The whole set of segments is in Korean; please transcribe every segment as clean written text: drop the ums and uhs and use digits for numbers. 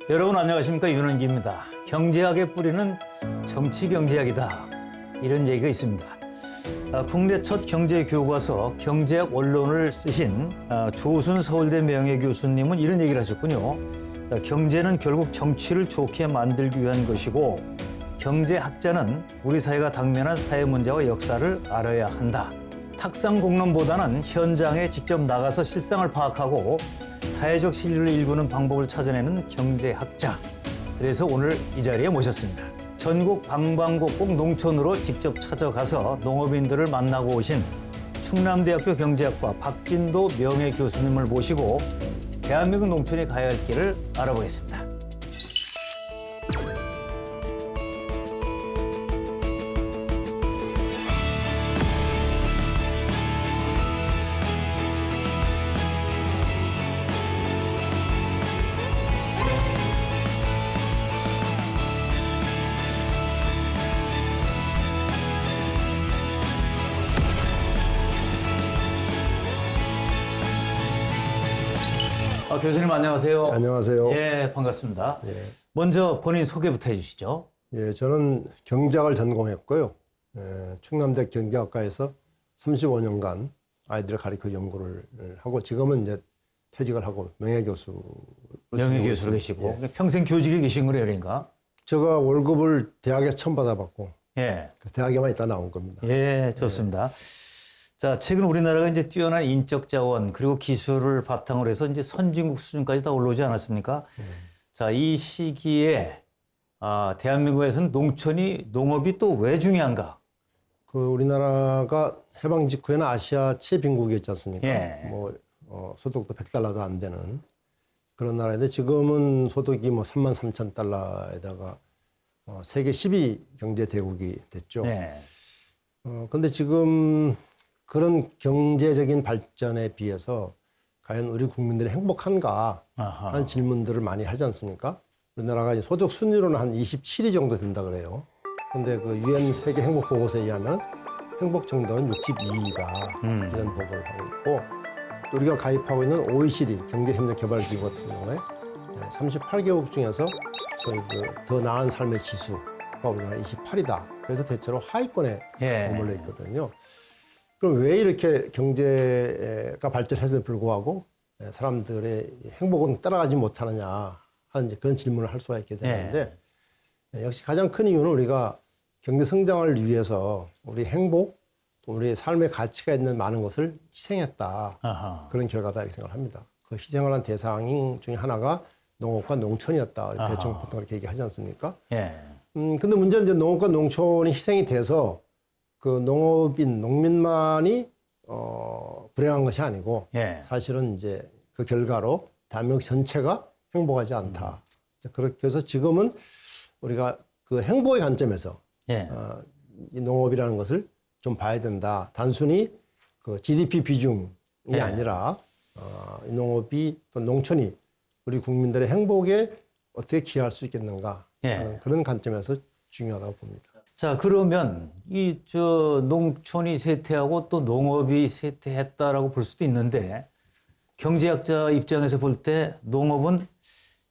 여러분 안녕하십니까, 윤원기입니다. 경제학의 뿌리는 정치경제학이다, 이런 얘기가 있습니다. 국내 첫 경제교과서 경제학 원론을 쓰신 조순 서울대 명예교수님은 이런 얘기를 하셨군요. 경제는 결국 정치를 좋게 만들기 위한 것이고, 경제학자는 우리 사회가 당면한 사회 문제와 역사를 알아야 한다. 탁상공론보다는 현장에 직접 나가서 실상을 파악하고 사회적 신뢰를 일구는 방법을 찾아내는 경제학자. 그래서 오늘 이 자리에 모셨습니다. 전국 방방곡곡 농촌으로 직접 찾아가서 농업인들을 만나고 오신 충남대학교 경제학과 박진도 명예교수님을 모시고 대한민국 농촌에 가야 할 길을 알아보겠습니다. 교수님 안녕하세요. 안녕하세요. 예, 반갑습니다. 예. 먼저 본인 소개부터 해주시죠. 예, 저는 경제학을 전공했고요. 충남대 경제학과에서 35년간 아이들을 가르쳐 연구를 하고 지금은 이제 퇴직을 하고 명예교수. 명예교수로 계시고 예. 평생 교직에 계신 거래요, 그러니까. 제가 월급을 대학에서 처음 받아봤고 예, 대학에만 있다 나온 겁니다. 예, 좋습니다. 자, 최근 우리나라가 이제 뛰어난 인적 자원 그리고 기술을 바탕으로 해서 이제 선진국 수준까지 다 올라오지 않았습니까? 자, 이 시기에 대한민국에서는 농업이 또 왜 중요한가? 그 우리나라가 해방 직후에는 아시아 최빈국이었지 않습니까? 예. 소득도 100달러도 안 되는 그런 나라인데 지금은 소득이 뭐 33,000달러에다가 세계 10위 경제 대국이 됐죠. 예. 근데 지금 그런 경제적인 발전에 비해서 과연 우리 국민들이 행복한가 아하. 하는 질문들을 많이 하지 않습니까? 우리나라가 소득 순위로는 한 27위 정도 된다 그래요. 근데 그 유엔 세계 행복 보고서에 의하면 행복 정도는 62위다 이런 보고를 하고 있고, 또 우리가 가입하고 있는 OECD 경제협력개발기구 같은 경우에 38개국 중에서 소위 그 더 나은 삶의 지수가 우리나라 28이다. 그래서 대체로 하위권에 예. 머물러 있거든요. 그럼 왜 이렇게 경제가 발전했음에도 불구하고 사람들의 행복은 따라가지 못하느냐 하는 이제 그런 질문을 할 수가 있게 되는데, 역시 가장 큰 이유는 우리가 경제 성장을 위해서 우리 행복, 또 우리 삶의 가치가 있는 많은 것을 희생했다. 아하. 그런 결과다 이렇게 생각을 합니다. 그 희생을 한 대상 중에 하나가 농업과 농촌이었다. 대충 보통 그렇게 얘기하지 않습니까? 예. 근데 문제는 이제 농업과 농촌이 희생이 돼서 그 농민만이 불행한 것이 아니고, 예. 사실은 이제 그 결과로 대한민국 전체가 행복하지 않다. 그래서 지금은 우리가 그 행복의 관점에서 예. 이 농업이라는 것을 좀 봐야 된다. 단순히 그 GDP 비중이 예. 아니라 이 농업이 또 농촌이 우리 국민들의 행복에 어떻게 기여할 수 있겠는가 하는 예. 그런 관점에서 중요하다고 봅니다. 자, 그러면 농촌이 쇠퇴하고 또 농업이 쇠퇴했다라고 볼 수도 있는데, 경제학자 입장에서 볼 때 농업은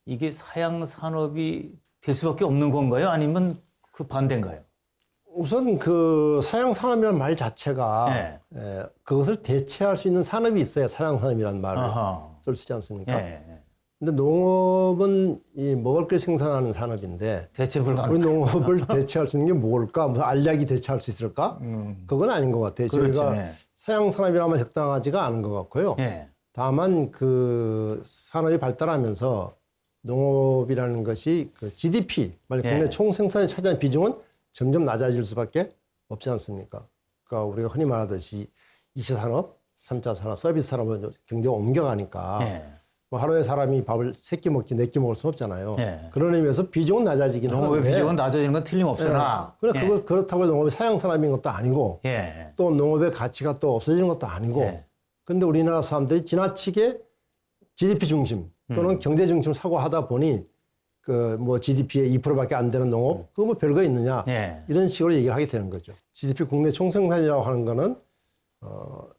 이게 사양 산업이 될 수밖에 없는 건가요? 아니면 그 반대인가요? 우선 그 사양 산업이라는 말 자체가 그것을 대체할 수 있는 산업이 있어야 사양 산업이라는 말을 쓸 수 있지 않습니까? 예. 근데 농업은 이 먹을 걸 생산하는 산업인데 대체 불가능. 우리 농업을 대체할 수 있는 게 뭘까? 무슨 알약이 대체할 수 있을까? 그건 아닌 것 같아요. 그렇죠. 저희가 예. 사양 산업이라면 적당하지가 않은 것 같고요. 예. 다만 그 산업이 발달하면서 농업이라는 것이 그 GDP, 국내 총생산에 차지하는 비중은 점점 낮아질 수밖에 없지 않습니까? 그러니까 우리가 흔히 말하듯이 2차 산업, 3차 산업, 서비스 산업은 경제가 옮겨가니까 뭐 하루에 사람이 밥을 3끼 먹지 4끼 먹을 수는 없잖아요. 그런 의미에서 비중은 낮아지긴 하는데, 농업의 비중은 낮아지는 건 틀림없으나 그렇다고 농업이 사양 산업인 것도 아니고 또 농업의 가치가 또 없어지는 것도 아니고, 근데 우리나라 사람들이 지나치게 GDP 중심 또는 경제 중심을 사고하다 보니 그 뭐 GDP의 2%밖에 안 되는 농업, 그거 뭐 별거 있느냐 이런 식으로 얘기를 하게 되는 거죠. GDP 국내 총생산이라고 하는 거는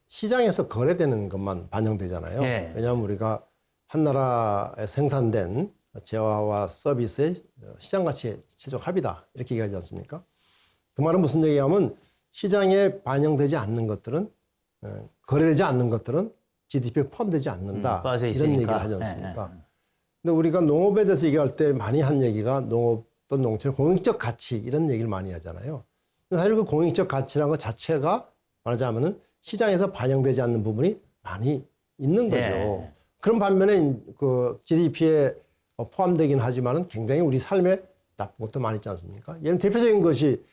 시장에서 거래되는 것만 반영되잖아요. 왜냐하면 우리가 한 나라에 생산된 재화와 서비스의 시장 가치의 최종 합이다. 이렇게 얘기하지 않습니까? 그 말은 무슨 얘기냐면 시장에 반영되지 않는 것들은 거래되지 않는 것들은 GDP에 포함되지 않는다. 빠져 이런 있으니까. 얘기를 하지 않습니까? 근데 우리가 농업에 대해서 얘기할 때 많이 한 얘기가 농업 또는 농촌의 공익적 가치 이런 얘기를 많이 하잖아요. 근데 사실 그 공익적 가치라는 것 자체가 말하자면은 시장에서 반영되지 않는 부분이 많이 있는 거죠. 예. 그런 반면에 그 GDP에 포함되긴 하지만은 굉장히 우리 삶에 나쁜 것도 많이 있지 않습니까? 예를 대표적인 것이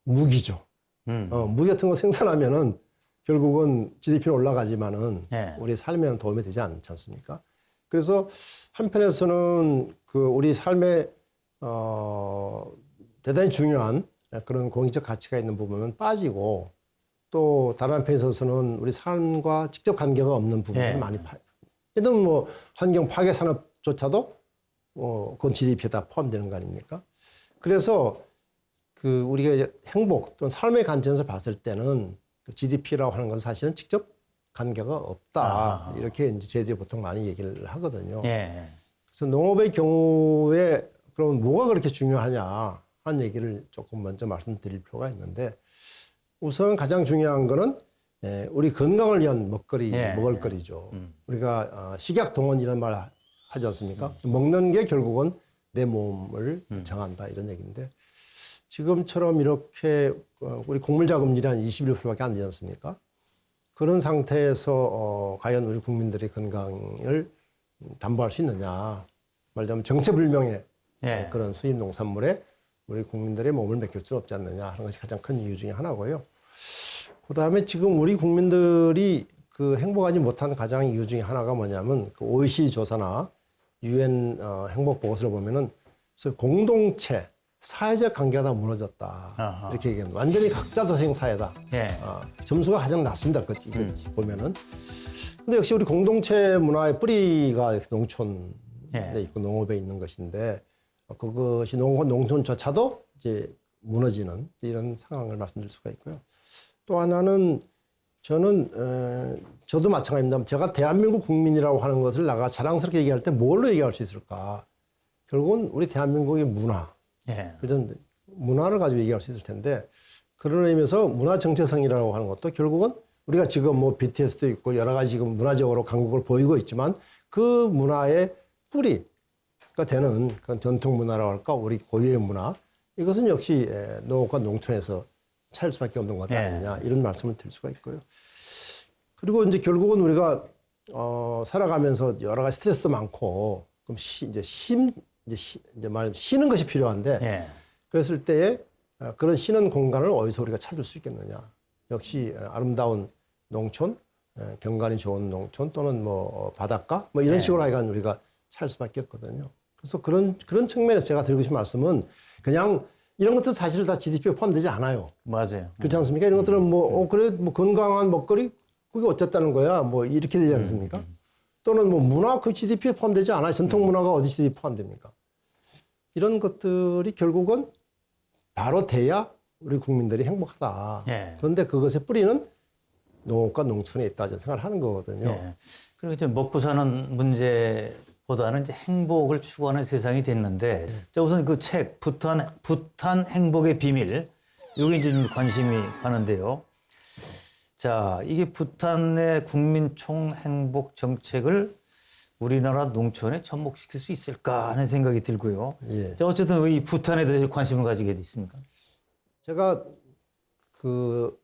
무기죠. 무기 같은 거 생산하면은 결국은 GDP는 올라가지만은 예. 우리 삶에는 도움이 되지 않지 않습니까? 그래서 한편에서는 그 우리 삶에 대단히 중요한 그런 공익적 가치가 있는 부분은 빠지고 또 다른 한편에 있어서는 우리 삶과 직접 관계가 없는 부분이 예. 많이 예를 들면 뭐 환경 파괴 산업조차도 그건 GDP에 다 포함되는 거 아닙니까? 그래서 그 우리가 이제 행복 또는 삶의 관점에서 봤을 때는 GDP라고 하는 건 사실은 직접 관계가 없다. 이렇게 이제 저희들이 보통 많이 얘기를 하거든요. 예. 그래서 농업의 경우에 그럼 뭐가 그렇게 중요하냐 하는 얘기를 조금 먼저 말씀드릴 필요가 있는데 우선 가장 중요한 거는 우리 건강을 위한 먹을거리죠. 우리가 식약동원 이런 말 하지 않습니까? 먹는 게 결국은 내 몸을 정한다 이런 얘기인데 지금처럼 이렇게 우리 곡물자금률이 한 21%밖에 안 되지 않습니까? 그런 상태에서 과연 우리 국민들의 건강을 담보할 수 있느냐. 말하자면 정체불명의 예. 그런 수입 농산물에 우리 국민들의 몸을 맡길 수 없지 않느냐 하는 것이 가장 큰 이유 중에 하나고요. 그 다음에 지금 우리 국민들이 그 행복하지 못한 가장 이유 중에 하나가 뭐냐면 그 OECD 조사나 UN 행복 보고서를 보면은 공동체, 사회적 관계가 다 무너졌다. 아하. 이렇게 얘기합니다. 완전히 각자 도생 사회다. 예. 점수가 가장 낮습니다. 보면은. 근데 역시 우리 공동체 문화의 뿌리가 농촌에 있고 농업에 있는 것인데 그것이 농촌조차도 이제 무너지는 이런 상황을 말씀드릴 수가 있고요. 또 하나는 저도 마찬가지입니다. 제가 대한민국 국민이라고 하는 것을 나가 자랑스럽게 얘기할 때 뭘로 얘기할 수 있을까? 결국은 우리 대한민국의 문화. 예. 그래서 문화를 가지고 얘기할 수 있을 텐데 그런 의미에서 문화 정체성이라고 하는 것도 결국은 우리가 지금 뭐 BTS도 있고 여러 가지 지금 문화적으로 강국을 보이고 있지만 그 문화의 뿌리가 되는 그런 전통 문화라고 할까 우리 고유의 문화 이것은 역시 농업과 농촌에서 찾을 수밖에 없는 것 아니냐 이런 말씀을 드릴 수가 있고요. 그리고 이제 결국은 우리가 살아가면서 여러 가지 스트레스도 많고 그럼 쉬는 것이 필요한데 그랬을 때에 그런 쉬는 공간을 어디서 우리가 찾을 수 있겠느냐. 역시 아름다운 농촌, 경관이 좋은 농촌 또는 뭐 바닷가 뭐 이런 식으로 하여간 우리가 찾을 수밖에 없거든요. 그래서 그런 측면에서 제가 드리고 싶은 말씀은 그냥 이런 것들 사실 다 GDP에 포함되지 않아요. 맞아요. 그렇지 않습니까? 이런 것들은 그래 뭐 건강한 먹거리 그게 어쨌다는 거야. 뭐 이렇게 되지 않습니까? 또는 뭐 문화 그 GDP에 포함되지 않아요. 전통 문화가 어디 GDP에 포함됩니까? 이런 것들이 결국은 바로 돼야 우리 국민들이 행복하다. 그런데 그것의 뿌리는 농업과 농촌에 있다 저는 생각을 하는 거거든요. 그리고 이제 먹고 사는 문제보다는 이제 행복을 추구하는 세상이 됐는데 자, 우선 그 책 부탄 행복의 비밀 여기 이제 좀 관심이 가는데요. 자, 이게 부탄의 국민 총행복 정책을 우리나라 농촌에 접목시킬 수 있을까 하는 생각이 들고요. 자, 어쨌든 왜 이 부탄에 대해서 관심을 가지게 됐습니까? 제가 그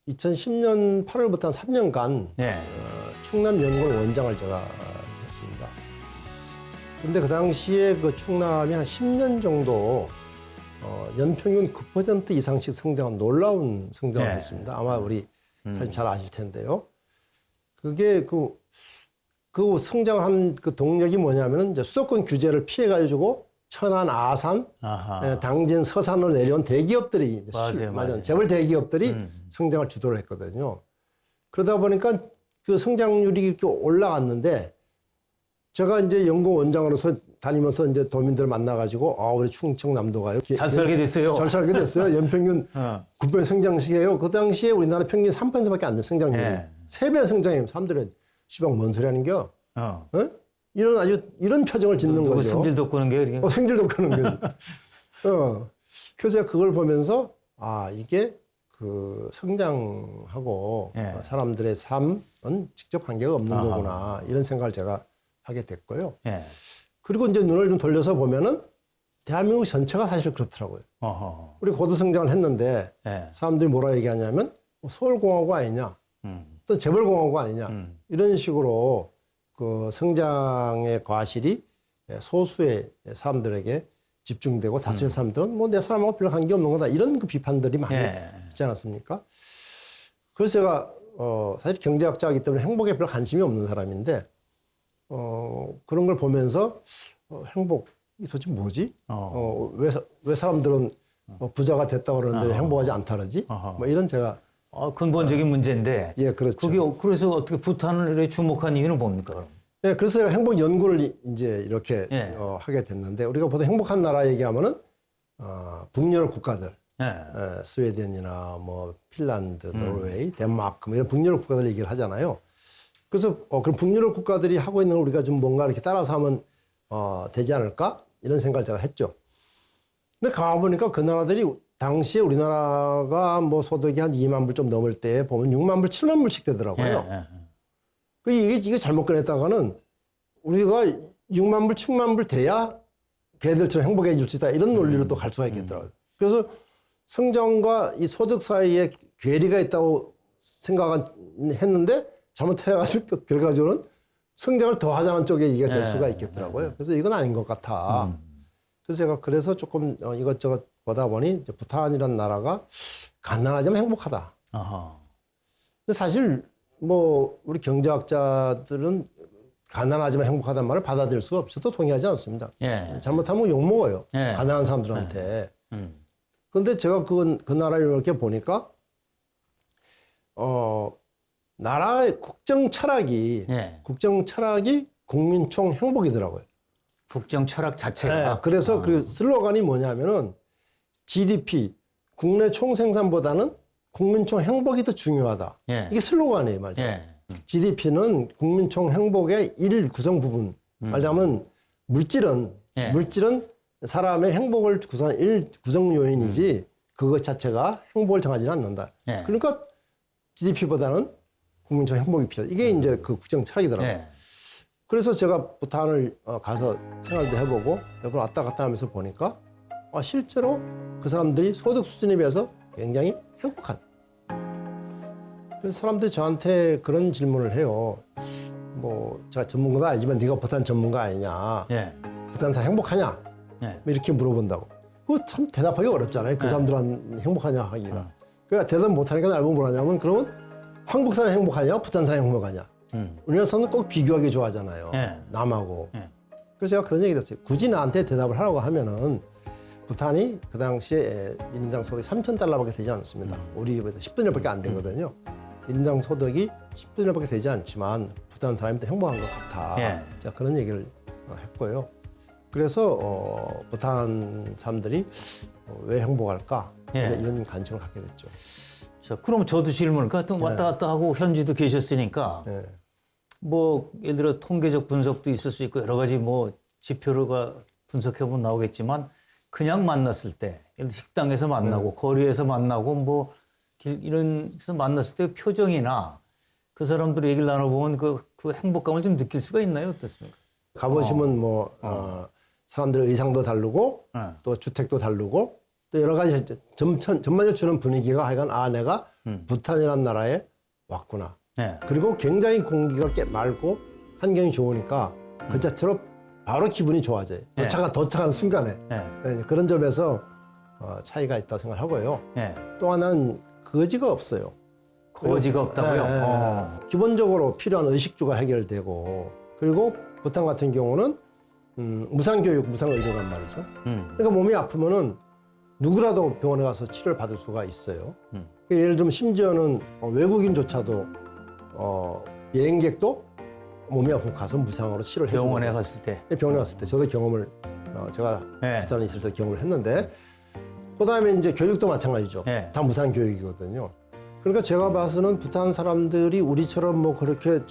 2010년 8월부터 한 3년간 충남연구원 원장을 제가 했습니다. 그런데 그 당시에 그 충남이 한 10년 정도 연평균 9% 이상씩 성장한 놀라운 성장을 했습니다. 아마 우리 사실 잘 아실 텐데요. 그게 그 성장을 한 그 동력이 뭐냐면은 이제 수도권 규제를 피해가지고 천안, 아산, 당진, 서산으로 내려온 대기업들이 맞아요. 재벌 대기업들이 성장을 주도를 했거든요. 그러다 보니까 그 성장률이 이렇게 올라갔는데 제가 이제 연구원장으로서 다니면서 이제 도민들을 만나가지고 우리 충청남도가요. 잘 살게 됐어요. 잘 살게 됐어요. 연평균 9% 성장시켜요. 그 당시에 우리나라 평균 3%밖에 안 돼요. 성장률이. 3배나 성장해요. 사람들은 시방 뭔 소리 하는 겨? 이런 표정을 짓는 누구 거죠. 승질 돋구는 게 이게. 승질 돋구는 거지. 그래서 제가 그걸 보면서 이게 그 성장하고 예. 사람들의 삶은 직접 관계가 없는 아하. 거구나 이런 생각을 제가 하게 됐고요. 예. 그리고 이제 눈을 좀 돌려서 보면은 대한민국 전체가 사실 그렇더라고요. 어허. 우리 고도 성장을 했는데 예. 사람들이 뭐라 얘기하냐면 서울공화국 아니냐, 또 재벌공화국 아니냐 이런 식으로 그 성장의 과실이 소수의 사람들에게 집중되고 다수의 사람들은 뭐 내 사람하고 별 관계 없는 거다 이런 그 비판들이 많이 예. 있지 않았습니까? 그래서 제가 사실 경제학자이기 때문에 행복에 별 관심이 없는 사람인데 그런 걸 보면서 행복이 도대체 뭐지? 왜 사람들은 부자가 됐다고 그러는데 왜 행복하지 않다 그러지? 뭐 이런 제가 근본적인 문제인데. 예, 그렇죠. 그게 그래서 어떻게 북한을 주목한 이유는 뭡니까, 그럼? 예, 그래서 제가 행복 연구를 이제 이렇게 예. 하게 됐는데 우리가 보통 행복한 나라 얘기하면은 북유럽 국가들, 예. 스웨덴이나 뭐 핀란드, 노르웨이, 덴마크 뭐 이런 북유럽 국가들 얘기를 하잖아요. 그래서 그럼 북유럽 국가들이 하고 있는 걸 우리가 좀 뭔가 이렇게 따라서 하면 되지 않을까 이런 생각을 제가 했죠. 근데 가보니까 그 나라들이 당시에 우리나라가 뭐 소득이 한 2만 불 좀 넘을 때 보면 6만 불, 7만 불씩 되더라고요. 예. 이게 잘못 꺼냈다가는 우리가 6만 불, 7만 불 돼야 걔들처럼 행복해질 수 있다. 이런 논리로 또 갈 수가 있겠더라고요. 그래서 성장과 이 소득 사이에 괴리가 있다고 생각했는데 잘못해가지고 결과적으로는 성장을 더 하자는 쪽에 이게 될 수가 있겠더라고요. 그래서 이건 아닌 것 같아. 그래서 제가 조금 이것저것 보다 보니 이제 부탄이라는 나라가 가난하지만 행복하다. 아하. 근데 사실 뭐 우리 경제학자들은 가난하지만 행복하다는 말을 받아들일 수가 없어서 또 동의하지 않습니다. 예. 잘못하면 욕먹어요. 예. 가난한 사람들한테. 그런데 제가 그 나라를 이렇게 보니까 나라의 국정 철학이 국민총 행복이더라고요. 국정 철학 자체가. 네, 그래서 그 슬로건이 뭐냐면은 GDP 국내 총생산보다는 국민총 행복이 더 중요하다. 예. 이게 슬로건이에요, 말이죠. 예. GDP는 국민총 행복의 일 구성 부분. 말하자면 물질은 사람의 행복을 구성하는 일 구성 요인이지 그것 자체가 행복을 정하지는 않는다. 예. 그러니까 GDP보다는 국민총 행복이 필요하다. 이게 이제 그 국정 철학이더라고요. 예. 그래서 제가 부탄을 가서 생활도 해보고 몇 번 왔다 갔다 하면서 보니까 실제로 그 사람들이 소득 수준에 비해서 굉장히 행복한. 그래서 사람들이 저한테 그런 질문을 해요. 뭐 제가 전문가도 아니지만 네가 부탄 전문가 아니냐. 예. 부탄 사람 행복하냐. 예. 뭐 이렇게 물어본다고. 그거 참 대답하기 어렵잖아요. 그 사람들은 행복하냐 하기가. 그러니까 대답 못하니까 날 보고 뭐라냐면 그러면 한국 사람 행복하냐 부탄 사람 행복하냐. 우리나라 사람은 꼭 비교하기 좋아하잖아요. 예. 남하고. 예. 그래서 제가 그런 얘기를 했어요. 굳이 나한테 대답을 하라고 하면은 부탄이 그 당시에 1인당 소득이 3,000달러밖에 되지 않습니다. 우리보다 10분의 1밖에 안 되거든요. 1인당 소득이 10분의 1밖에 되지 않지만 부탄 사람이 더 행복한 것 같아. 예. 제가 그런 얘기를 했고요. 그래서 부탄 사람들이 왜 행복할까? 예. 이런 관심을 갖게 됐죠. 자, 그럼 저도 질문을 하여튼 왔다 갔다 하고 현지도 계셨으니까 네. 뭐 예를 들어 통계적 분석도 있을 수 있고 여러 가지 뭐 지표가 분석해 보면 나오겠지만 그냥 만났을 때 예를 들어 식당에서 만나고 거리에서 만나고 뭐 이런 데서 만났을 때 표정이나 그 사람들의 얘기를 나눠보면 그 행복감을 좀 느낄 수가 있나요? 어떻습니까? 가보시면 사람들의 의상도 다르고 또 주택도 다르고 또 여러 가지 전반적으로 주는 분위기가 하여간 내가 부탄이라는 나라에 왔구나. 네. 그리고 굉장히 공기가 맑고 환경이 좋으니까 그 자체로 바로 기분이 좋아져요. 도착하는 순간에. 네, 그런 점에서 차이가 있다고 생각하고요. 또 하나는 거지가 없어요. 거지가 없다고요? 기본적으로 필요한 의식주가 해결되고 그리고 부탄 같은 경우는 무상교육, 무상의료란 말이죠. 그러니까 몸이 아프면은 누구라도 병원에 가서 치료를 받을 수가 있어요. 예를 들면 심지어는 외국인조차도 여행객도 몸이 아프면 가서 무상으로 치료를 해주고 병원에 갔을 때. 병원에 갔을 때 저도 경험을 제가 네. 부탄에 있을 때 경험을 했는데 그다음에 이제 교육도 마찬가지죠. 네. 다 무상 교육이거든요. 그러니까 제가 봐서는 부탄 사람들이 우리처럼 뭐 그렇게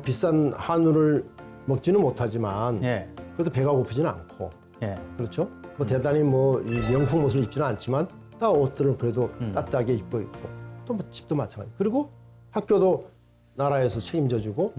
비싼 한우를 먹지는 못하지만 예. 그래도 배가 고프지는 않고 예. 그렇죠? 뭐 대단히 뭐 이 명품 옷을 입지는 않지만 다 옷들은 그래도 따뜻하게 입고 있고 또 뭐 집도 마찬가지. 그리고 학교도 나라에서 책임져주고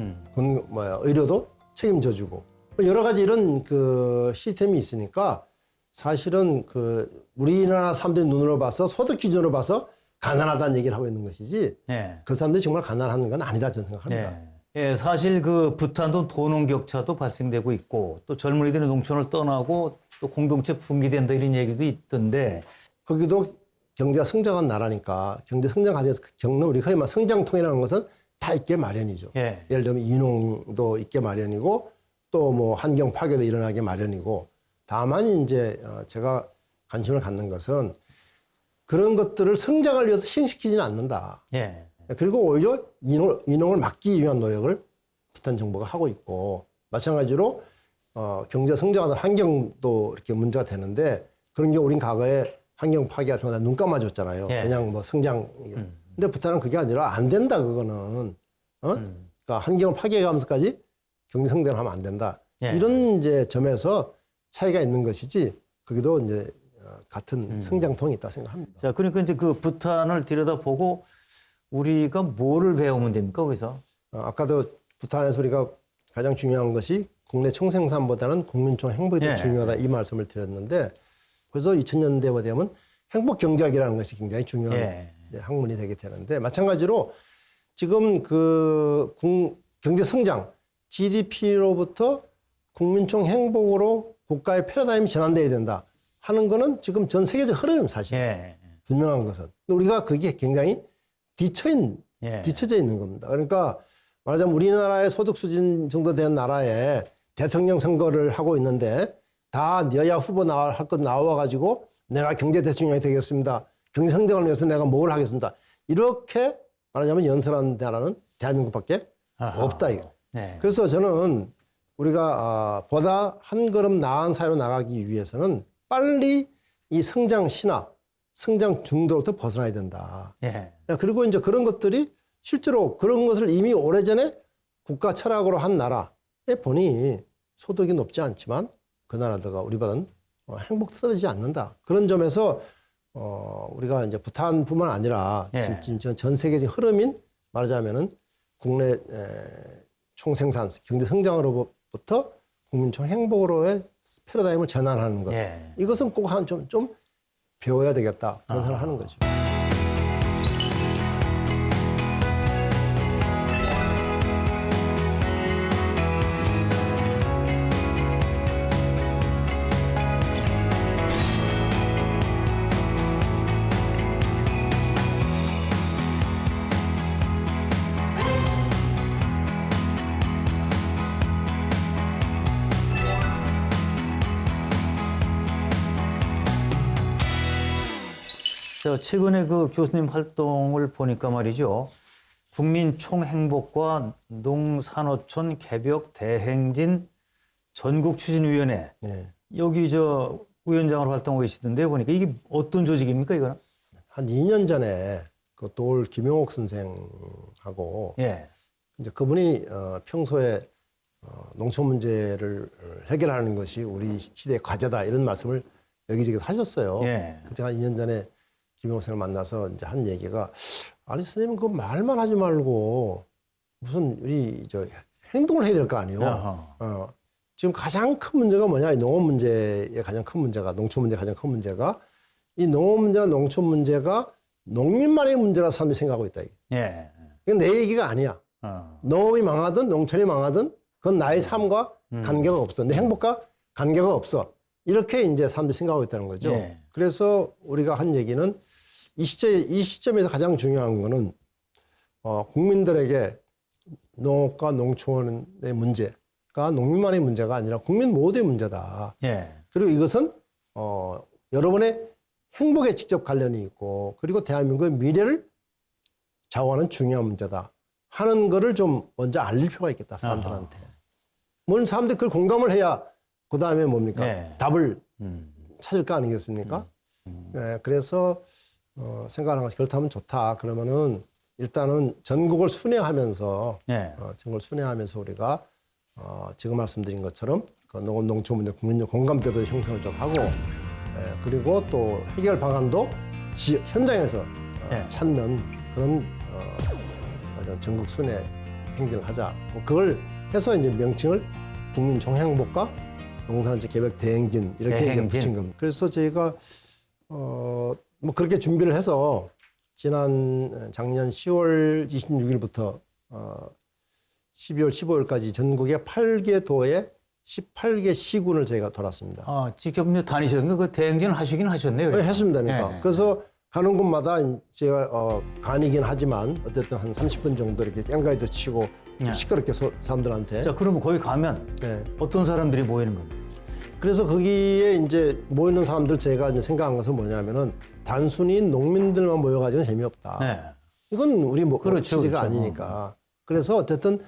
의료도 책임져주고 여러 가지 이런 그 시스템이 있으니까 사실은 그 우리나라 사람들의 눈으로 봐서 소득 기준으로 봐서 가난하다는 얘기를 하고 있는 것이지 예. 그 사람들이 정말 가난한 건 아니다 저는 생각합니다. 예, 사실 그 부탄도 도농 격차도 발생되고 있고 또 젊은이들이 농촌을 떠나고 또 공동체 붕괴된다 이런 얘기도 있던데 거기도 경제가 성장한 나라니까 경제 성장 과정에서 겪는 우리 흔히 말 성장통이라는 것은 다 있게 마련이죠. 예. 예를 들면 인홍도 있게 마련이고 또 뭐 환경 파괴도 일어나게 마련이고 다만 이제 제가 관심을 갖는 것은 그런 것들을 성장을 위해서 희생시키지는 않는다. 예. 그리고 오히려 인홍을 막기 위한 노력을 부탄 정부가 하고 있고 마찬가지로 경제 성장하는 환경도 이렇게 문제가 되는데 그런 게 우린 과거에 환경 파괴 같은 거 눈 감아줬잖아요. 예. 그냥 뭐 성장. 근데 부탄은 그게 아니라 안 된다 그거는. 그러니까 환경을 파괴해가면서까지 경제 성장을 하면 안 된다. 예. 이런 이제 점에서 차이가 있는 것이지 거기도 이제 같은 성장통이 있다 생각합니다. 자, 그러니까 이제 그 부탄을 들여다보고 우리가 뭐를 배우면 됩니까, 거기서? 아까도 부탄에서 우리가 가장 중요한 것이 국내 총생산보다는 국민총 행복이 더 예. 중요하다 이 말씀을 드렸는데 그래서 2000년대가 되면 행복 경제학이라는 것이 굉장히 중요한 예. 이제 학문이 되게 되는데 마찬가지로 지금 그 경제 성장 GDP로부터 국민총 행복으로 국가의 패러다임이 전환돼야 된다 하는 거는 지금 전 세계적 흐름입니다 사실. 예. 분명한 것은. 근데 우리가 그게 굉장히 뒤처져 있는 겁니다. 그러니까 말하자면 우리나라의 소득 수준 정도 된 나라에 대통령 선거를 하고 있는데 다 여야 후보 할 것 나와가지고 내가 경제 대통령이 되겠습니다. 경제 성장을 위해서 내가 뭘 하겠습니다. 이렇게 말하자면 연설하는 나라는 대한민국밖에 없다. 이거. 네. 그래서 저는 우리가 보다 한 걸음 나은 사회로 나가기 위해서는 빨리 이 성장 신화, 성장 중도로부터 벗어나야 된다. 예. 그리고 이제 그런 것들이 실제로 그런 것을 이미 오래전에 국가 철학으로 한 나라에 보니 소득이 높지 않지만 그 나라들과 우리보다는 행복 떨어지지 않는다. 그런 점에서 우리가 이제 부탄뿐만 아니라 예. 지금 전 세계적인 흐름인 말하자면은 국내 총생산 경제 성장으로부터 국민총 행복으로의 패러다임을 전환하는 것. 예. 이것은 꼭 좀 배워야 되겠다. 그런 생각을 하는 거죠. 자, 최근에 그 교수님 활동을 보니까 말이죠. 국민총행복과 농산어촌 개벽 대행진 전국추진위원회. 네. 여기 저 위원장으로 활동하고 계시던데 보니까 이게 어떤 조직입니까, 이거는? 한 2년 전에 그 도올 김용옥 선생하고 예. 이제 그분이 평소에 농촌 문제를 해결하는 것이 우리 시대의 과제다 이런 말씀을 여기저기서 하셨어요. 예. 그때 한 2년 전에 김용옥 선생을 만나서 이제 한 얘기가 아니 선생님 그 말만 하지 말고 무슨 우리 저 행동을 해야 될 거 아니에요. 지금 가장 큰 문제가 뭐냐? 이 농업 문제의 가장 큰 문제가 농촌 문제의 가장 큰 문제가 이 농업 문제나 농촌 문제가 농민만의 문제라 사람들이 생각하고 있다. 예. 이건 내 얘기가 아니야. 농업이 망하든 농촌이 망하든 그건 나의 삶과 관계가 없어. 내 행복과 관계가 없어. 이렇게 이제 사람들이 생각하고 있다는 거죠. 예. 그래서 우리가 한 얘기는 이 시점에서 가장 중요한 거는 국민들에게 농업과 농촌의 문제가 농민만의 문제가 아니라 국민 모두의 문제다. 예. 그리고 이것은 여러분의 행복에 직접 관련이 있고 그리고 대한민국의 미래를 좌우하는 중요한 문제다 하는 거를 좀 먼저 알릴 필요가 있겠다 사람들한테. 물론 사람들이 그걸 공감을 해야 그 다음에 뭡니까? 네. 답을 찾을 거 아니겠습니까? 네, 그래서 생각하는 것이 그렇다면 좋다. 그러면은 일단은 전국을 순회하면서 예. 전국을 순회하면서 우리가 지금 말씀드린 것처럼 그 농업 농촌 문제 국민적 공감대도 형성을 좀 하고 그리고 또 해결 방안도 현장에서 네. 찾는 그런 전국 순회 행진을 하자. 뭐 그걸 해서 이제 명칭을 국민 총행복과 농산지 계획 대행진 이렇게 이제 대행진. 붙인 겁니다. 그래서 저희가 뭐 그렇게 준비를 해서 작년 10월 26일부터 12월 15일까지 전국의 8개 도에 18개 시군을 저희가 돌았습니다. 직접 다니셨는데 그 대행진 하시긴 하셨네요. 네, 했습니다. 그러니까. 네. 그래서 가는 곳마다 제가 간이긴 하지만 어쨌든 한 30분 정도 이렇게 깽가리도 치고 네. 시끄럽게 사람들한테. 자, 그러면 거기 가면 네. 어떤 사람들이 모이는 겁니까? 그래서 거기에 이제 모이는 사람들 제가 이제 생각한 것은 뭐냐면은 단순히 농민들만 모여가지고는 재미없다. 네. 이건 우리 그렇죠, 취지가 그렇죠. 아니니까. 그래서 어쨌든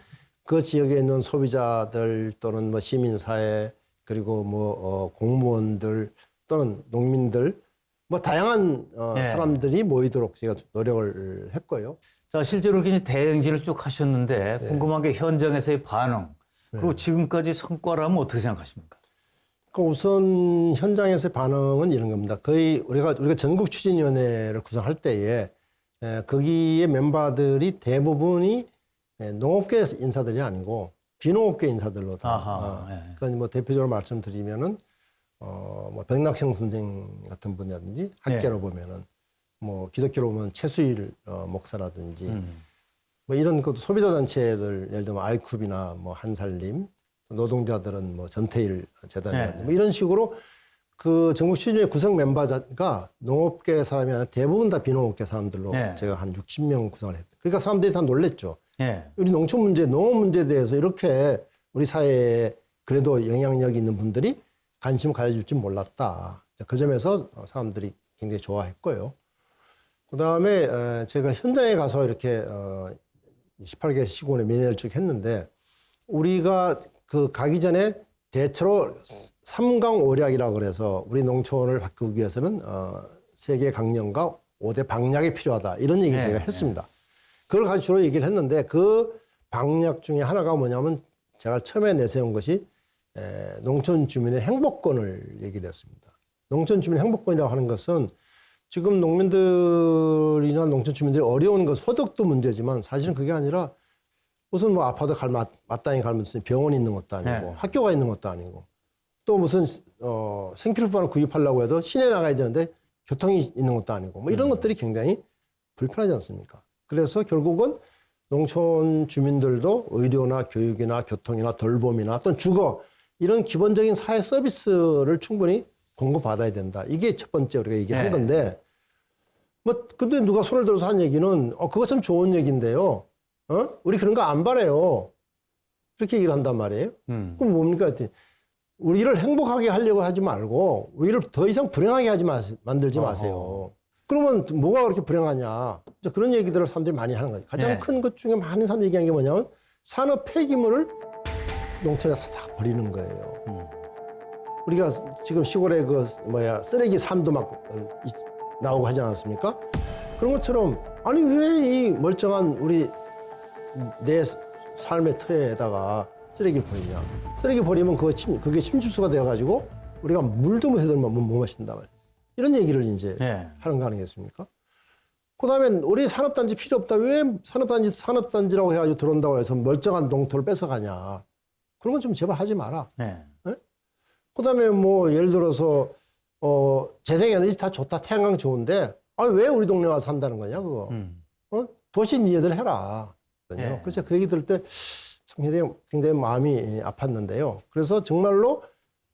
그 지역에 있는 소비자들 또는 뭐 시민사회 그리고 뭐 공무원들 또는 농민들 뭐 다양한 네. 사람들이 모이도록 제가 노력을 했고요. 자, 실제로 이렇게 대행진을 쭉 하셨는데 네. 궁금한 게 현장에서의 반응 그리고 지금까지 성과라면 어떻게 생각하십니까? 그 우선 현장에서의 반응은 이런 겁니다. 거의 우리가 전국 추진위원회를 구성할 때에 거기에 멤버들이 대부분이 농업계 인사들이 아니고 비농업계 인사들로 다. 아하, 예. 그러니까 뭐 대표적으로 말씀드리면은 뭐 백낙생 선생 같은 분이라든지 학계로 보면은 뭐 기독교로 보면 최수일 목사라든지 뭐 이런 것도 소비자 단체들 예를 들면 아이쿱이나 뭐 한살림 노동자들은 뭐 전태일 재단이라든지 네. 뭐 이런 식으로 그 전국 추진위원회 구성 멤버가 농업계 사람이 아니라 대부분 다 비농업계 사람들로 네. 제가 한 60명 구성을 했다. 그러니까 사람들이 다 놀랬죠. 예. 우리 농촌 문제, 농업 문제에 대해서 이렇게 우리 사회에 그래도 영향력이 있는 분들이 관심을 가져줄 줄 몰랐다. 그 점에서 사람들이 굉장히 좋아했고요. 그 다음에 제가 현장에 가서 이렇게 18개 시군에 면회를 쭉 했는데 우리가 그 가기 전에 대체로 3강 오략이라고 그래서 우리 농촌을 바꾸기 위해서는 3개 강령과 5대 방략이 필요하다. 이런 얘기를 네, 제가 했습니다. 그걸 가지고 주로 얘기를 했는데 그 방략 중에 하나가 뭐냐면 제가 처음에 내세운 것이 농촌 주민의 행복권을 얘기를 했습니다. 농촌 주민 행복권이라고 하는 것은 지금 농민들이나 농촌 주민들이 어려운 것, 소득도 문제지만 사실은 그게 아니라 무슨 뭐 아파도 마땅히 갈 무슨 병원이 있는 것도 아니고 네. 학교가 있는 것도 아니고 또 무슨 생필품을 구입하려고 해도 시내 나가야 되는데 교통이 있는 것도 아니고 뭐 이런 것들이 굉장히 불편하지 않습니까? 그래서 결국은 농촌 주민들도 의료나 교육이나 교통이나 돌봄이나 또는 주거 이런 기본적인 사회 서비스를 충분히 공급받아야 된다. 이게 첫 번째 우리가 얘기한 네. 건데 뭐 근데 누가 손을 들어서 한 얘기는 그거 참 좋은 얘기인데요. 우리 그런 거 안 바래요. 그렇게 얘기를 한단 말이에요. 그럼 뭡니까? 했더니 우리를 행복하게 하려고 하지 말고 우리를 더 이상 불행하게 만들지 마세요. 그러면 뭐가 그렇게 불행하냐. 그런 얘기들을 사람들이 많이 하는 거죠. 가장 네. 큰 것 중에 많은 사람들이 얘기하는 게 뭐냐면 산업 폐기물을 농촌에 다 버리는 거예요. 우리가 지금 시골에 쓰레기 산도 막 나오고 하지 않았습니까? 그런 것처럼 아니 왜 이 멀쩡한 우리 내 삶의 터에다가 쓰레기 버리냐. 쓰레기 버리면 그게 침출수가 되어가지고 우리가 물도 못 해들면 못 마신다 말이에요. 이런 얘기를 이제 네. 하는 거 아니겠습니까? 그 다음에 우리 산업단지 필요 없다. 왜 산업단지라고 해가지고 들어온다고 해서 멀쩡한 농토를 뺏어가냐. 그런 건 좀 제발 하지 마라. 네. 그 다음에 뭐 예를 들어서 재생에너지 다 좋다. 태양광 좋은데 왜 우리 동네 와서 산다는 거냐 그거. 도시 니네들 해라. 네. 그래서 그 얘기 들을 때 참 굉장히 마음이 아팠는데요. 그래서 정말로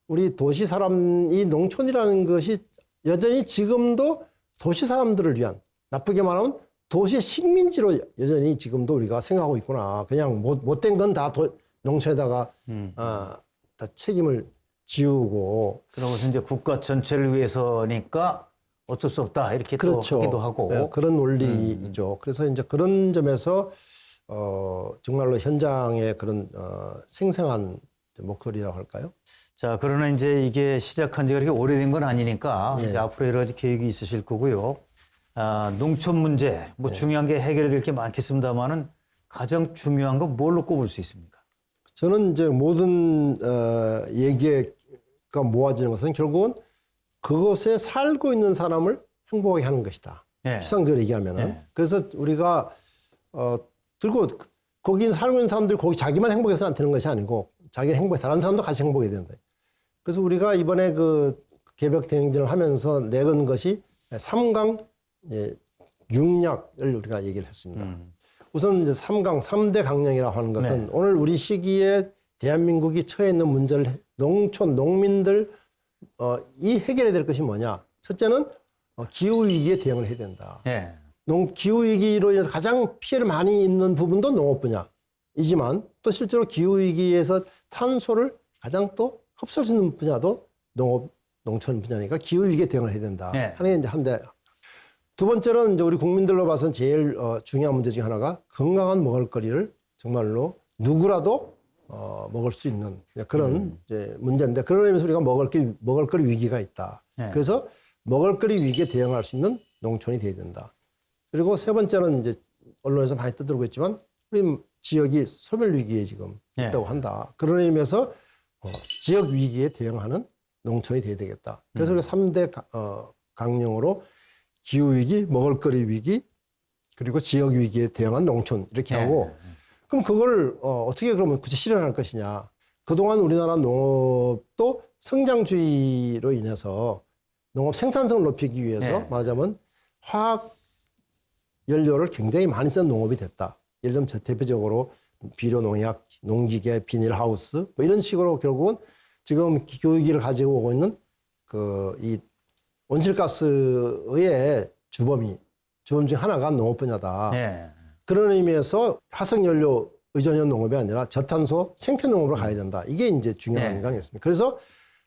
우리 도시 사람이 농촌이라는 것이 여전히 지금도 도시 사람들을 위한 나쁘게 말하면 도시 식민지로 여전히 지금도 우리가 생각하고 있구나. 그냥 못된 건 다 농촌에다가 다 책임을 지우고. 그러고서 이제 국가 전체를 위해서니까 어쩔 수 없다 이렇게 그렇죠. 또 하기도 하고. 네, 그런 논리죠. 그래서 이제 그런 점에서 정말로 현장의 그런 생생한 목소리라고 할까요? 자, 그러나 이제 이게 시작한 지가 그렇게 오래된 건 아니니까 네. 이제 앞으로 여러 가지 계획이 있으실 거고요. 농촌 문제, 뭐 중요한 게 해결될 게 많겠습니다만은 가장 중요한 건 뭘로 꼽을 수 있습니까? 저는 이제 모든 얘기가 모아지는 것은 결국은 그곳에 살고 있는 사람을 행복하게 하는 것이다. 예. 추상적으로 얘기하면은. 예. 그래서 우리가 들고 거기 살고 있는 사람들이 거기 자기만 행복해서는 안 되는 것이 아니고 자기 행복해 다른 사람도 같이 행복해야 된다. 그래서 우리가 이번에 그 개벽 대행진을 하면서 내건 것이 3강 육략을 우리가 얘기를 했습니다. 우선 이제 3강, 3대 강령이라고 하는 것은 네. 오늘 우리 시기에 대한민국이 처해 있는 문제를 농촌, 농민들 이 해결해야 될 것이 뭐냐. 첫째는 기후위기에 대응을 해야 된다. 예. 기후위기로 인해서 가장 피해를 많이 입는 부분도 농업 분야이지만 또 실제로 기후위기에서 탄소를 가장 또 흡수할 수 있는 분야도 농촌 분야니까 기후위기에 대응을 해야 된다. 네. 하는 게 이제 한데 두 번째는 이제 우리 국민들로 봐서는 제일 중요한 문제 중에 하나가 건강한 먹을거리를 정말로 누구라도 먹을 수 있는 그런 이제 문제인데 그런 의미에서 우리가 먹을거리 위기가 있다. 네. 그래서 먹을거리 위기에 대응할 수 있는 농촌이 돼야 된다. 그리고 세 번째는 이제 언론에서 많이 떠들고 있지만 우리 지역이 소멸 위기에 지금 있다고 한다. 그런 의미에서 지역 위기에 대응하는 농촌이 돼야 되겠다. 그래서 우리가 3대 강령으로 기후위기, 먹을거리 위기, 그리고 지역 위기에 대응한 농촌 이렇게 하고 그럼 그걸 어떻게 그러면 구체 실현할 것이냐. 그동안 우리나라 농업도 성장주의로 인해서 농업 생산성을 높이기 위해서 말하자면 화학 연료를 굉장히 많이 쓴 농업이 됐다. 예를 들면 대표적으로 비료 농약, 농기계, 비닐하우스 뭐 이런 식으로 결국은 지금 기후위기를 가지고 오고 있는 이 온실가스의 주범 중 하나가 농업 분야다. 예. 그런 의미에서 화석연료 의존형 농업이 아니라 저탄소 생태농업으로 가야 된다. 이게 이제 중요한 거 아니겠습니까? 그래서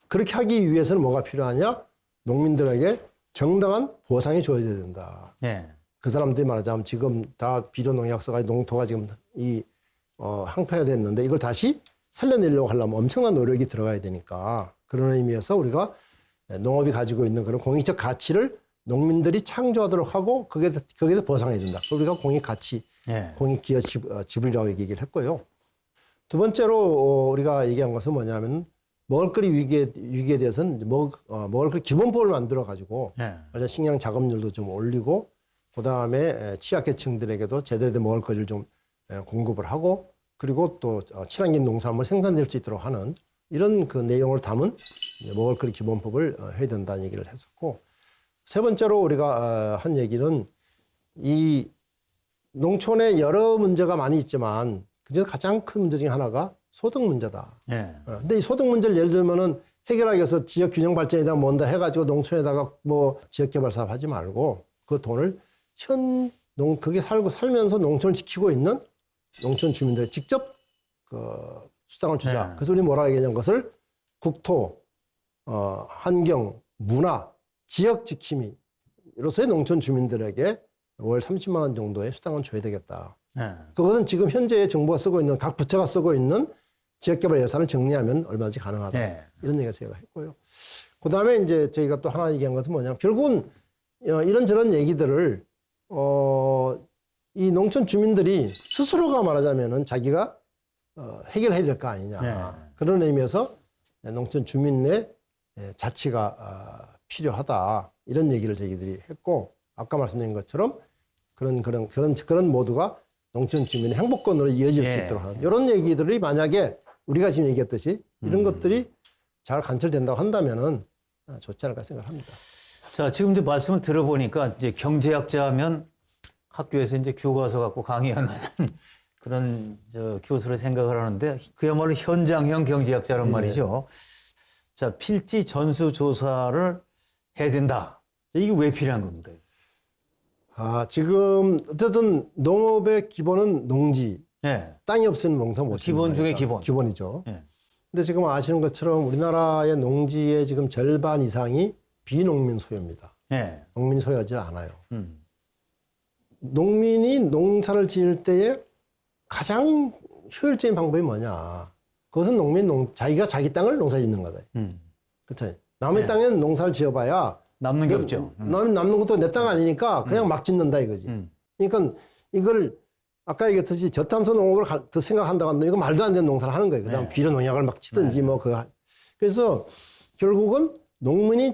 그렇게 하기 위해서는 뭐가 필요하냐? 농민들에게 정당한 보상이 주어져야 된다. 예. 그 사람들이 말하자면 지금 다 비료 농약 써가지고 농토가 지금 항폐가 됐는데 이걸 다시 살려내려고 하려면 엄청난 노력이 들어가야 되니까 그런 의미에서 우리가 농업이 가지고 있는 그런 공익적 가치를 농민들이 창조하도록 하고 거기에서 보상해야 된다. 우리가 공익 가치, 공익 기여 지불이라고 얘기를 했고요. 두 번째로 우리가 얘기한 것은 뭐냐면 먹을거리 위기에 대해서는 먹을거리 기본법을 만들어 가지고 식량 작업률도 좀 올리고 그 다음에 취약계층들에게도 제대로 된 먹을거리를 좀 공급을 하고 그리고 또 친환경 농산물 생산될 수 있도록 하는 이런 그 내용을 담은 먹을거리 기본법을 해야 된다는 얘기를 했었고 세 번째로 우리가 한 얘기는 이 농촌에 여러 문제가 많이 있지만 그중에 가장 큰 문제 중에 하나가 소득 문제다. 근데 이 소득 문제를 예를 들면은 해결하기 위해서 지역 균형 발전에다 뭔다 해가지고 농촌에다가 뭐 지역 개발 사업 하지 말고 그 돈을 거기 살면서 농촌을 지키고 있는 농촌 주민들에 직접 수당을 주자. 그래서 우리 뭐라고 얘기하냐면 것을 국토, 환경, 문화, 지역 지킴이로서의 농촌 주민들에게 월 30만 원 정도의 수당은 줘야 되겠다. 그것은 지금 현재 정부가 쓰고 있는 각 부처가 쓰고 있는 지역개발 예산을 정리하면 얼마든지 가능하다. 이런 얘기가 제가 했고요. 그 다음에 이제 저희가 또 하나 얘기한 것은 뭐냐면 결국은 이런저런 얘기들을 이 농촌 주민들이 스스로가 말하자면은 자기가 해결해야 될 거 아니냐. 그런 의미에서 농촌 주민의 자치가 필요하다. 이런 얘기를 저희들이 했고 아까 말씀드린 것처럼 그런 모두가 농촌 주민의 행복권으로 이어질 수 있도록 하는 이런 얘기들이 만약에 우리가 지금 얘기했듯이 이런 것들이 잘 관철된다고 한다면은 좋지 않을까 생각합니다. 자, 지금 이제 말씀을 들어보니까 이제 경제학자면 학교에서 이제 교과서 갖고 강의하는 그런 교수로 생각을 하는데 그야말로 현장형 경제학자란 말이죠. 자, 필지 전수 조사를 해야 된다. 이게 왜 필요한 겁니까? 지금 어쨌든 농업의 기본은 농지. 땅이 없으면 농사 못 기본 중에 기본. 기본이죠. 근데 지금 아시는 것처럼 우리나라의 농지의 지금 절반 이상이 비농민 소유입니다. 농민이 소유하지 않아요. 농민이 농사를 지을 때에 가장 효율적인 방법이 뭐냐. 그것은 자기가 자기 땅을 농사 짓는 거다. 그렇죠. 남의 땅에는 농사를 지어봐야 남는 게 없죠. 남는 것도 내 땅 아니니까 그냥 막 짓는다 이거지. 그러니까 이걸 아까 얘기했듯이 저탄소 농업을 더 생각한다고 하면 이거 말도 안 되는 농사를 하는 거예요. 그다음 비료 농약을 막 치든지 뭐 그래서 결국은 농민이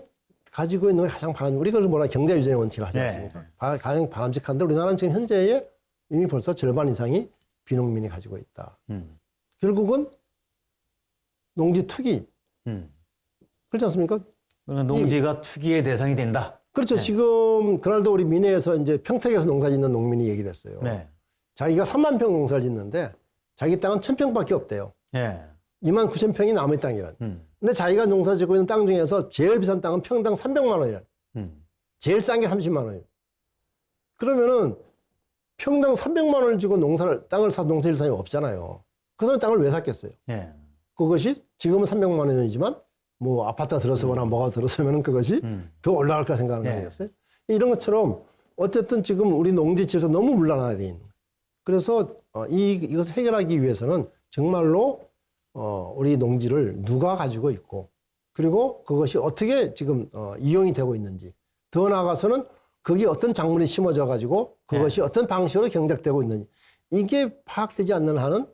가지고 있는 게 가장 우리가 뭐라 경제 유전의 원칙을 하지 않습니까? 가장 바람직한데 우리나라는 지금 현재에 이미 벌써 절반 이상이 비농민이 가지고 있다. 결국은 농지 투기. 그렇지 않습니까? 농지가 투기의 대상이 된다. 그렇죠. 지금 그날도 우리 민해에서 이제 평택에서 농사 짓는 농민이 얘기를 했어요. 자기가 3만 평 농사를 짓는데 자기 땅은 1,000평밖에 없대요. 2만 9천 평이 남의 땅이란. 근데 자기가 농사 짓고 있는 땅 중에서 제일 비싼 땅은 평당 300만 원이란. 제일 싼 게 30만 원이에요. 그러면은 평당 300만 원을 주고 땅을 사서 농사 질 사람이 없잖아요. 그 사람 땅을 왜 샀겠어요? 그것이 지금은 300만 원이지만 뭐 아파트가 들어서거나 뭐가 들어서면 그것이 더 올라갈 거라 생각하는 거 아니겠어요? 이런 것처럼 어쨌든 지금 우리 농지 질서 너무 문란화되어 있는 거예요. 그래서 이것을 해결하기 위해서는 정말로 우리 농지를 누가 가지고 있고 그리고 그것이 어떻게 지금 이용이 되고 있는지 더 나아가서는 거기에 어떤 작물이 심어져 가지고 그것이 어떤 방식으로 경작되고 있는지 이게 파악되지 않는 한은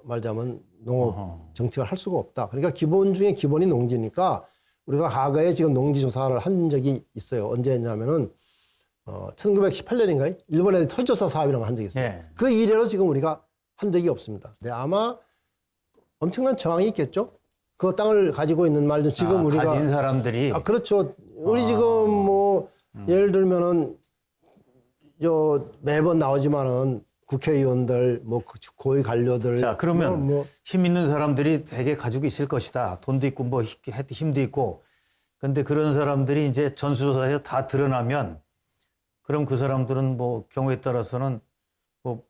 말하자면 농업 정책을 할 수가 없다. 그러니까 기본 중에 기본이 농지니까 우리가 과거에 지금 농지 조사를 한 적이 있어요. 언제 했냐면은 1918년인가요? 일본에 토지조사 사업이라는 걸 한 적이 있어요. 그 이래로 지금 우리가 한 적이 없습니다. 네, 아마 엄청난 저항이 있겠죠. 그 땅을 가지고 있는 말도 지금 우리가 가진 사람들이 그렇죠. 우리 지금 뭐 예를 들면은 매번 나오지만은 국회의원들, 뭐 고위 관료들. 자, 그러면 힘 있는 사람들이 되게 가지고 있을 것이다. 돈도 있고 뭐 힘도 있고. 근데 그런 사람들이 이제 전수조사에서 다 드러나면 그럼 그 사람들은 뭐 경우에 따라서는 뭐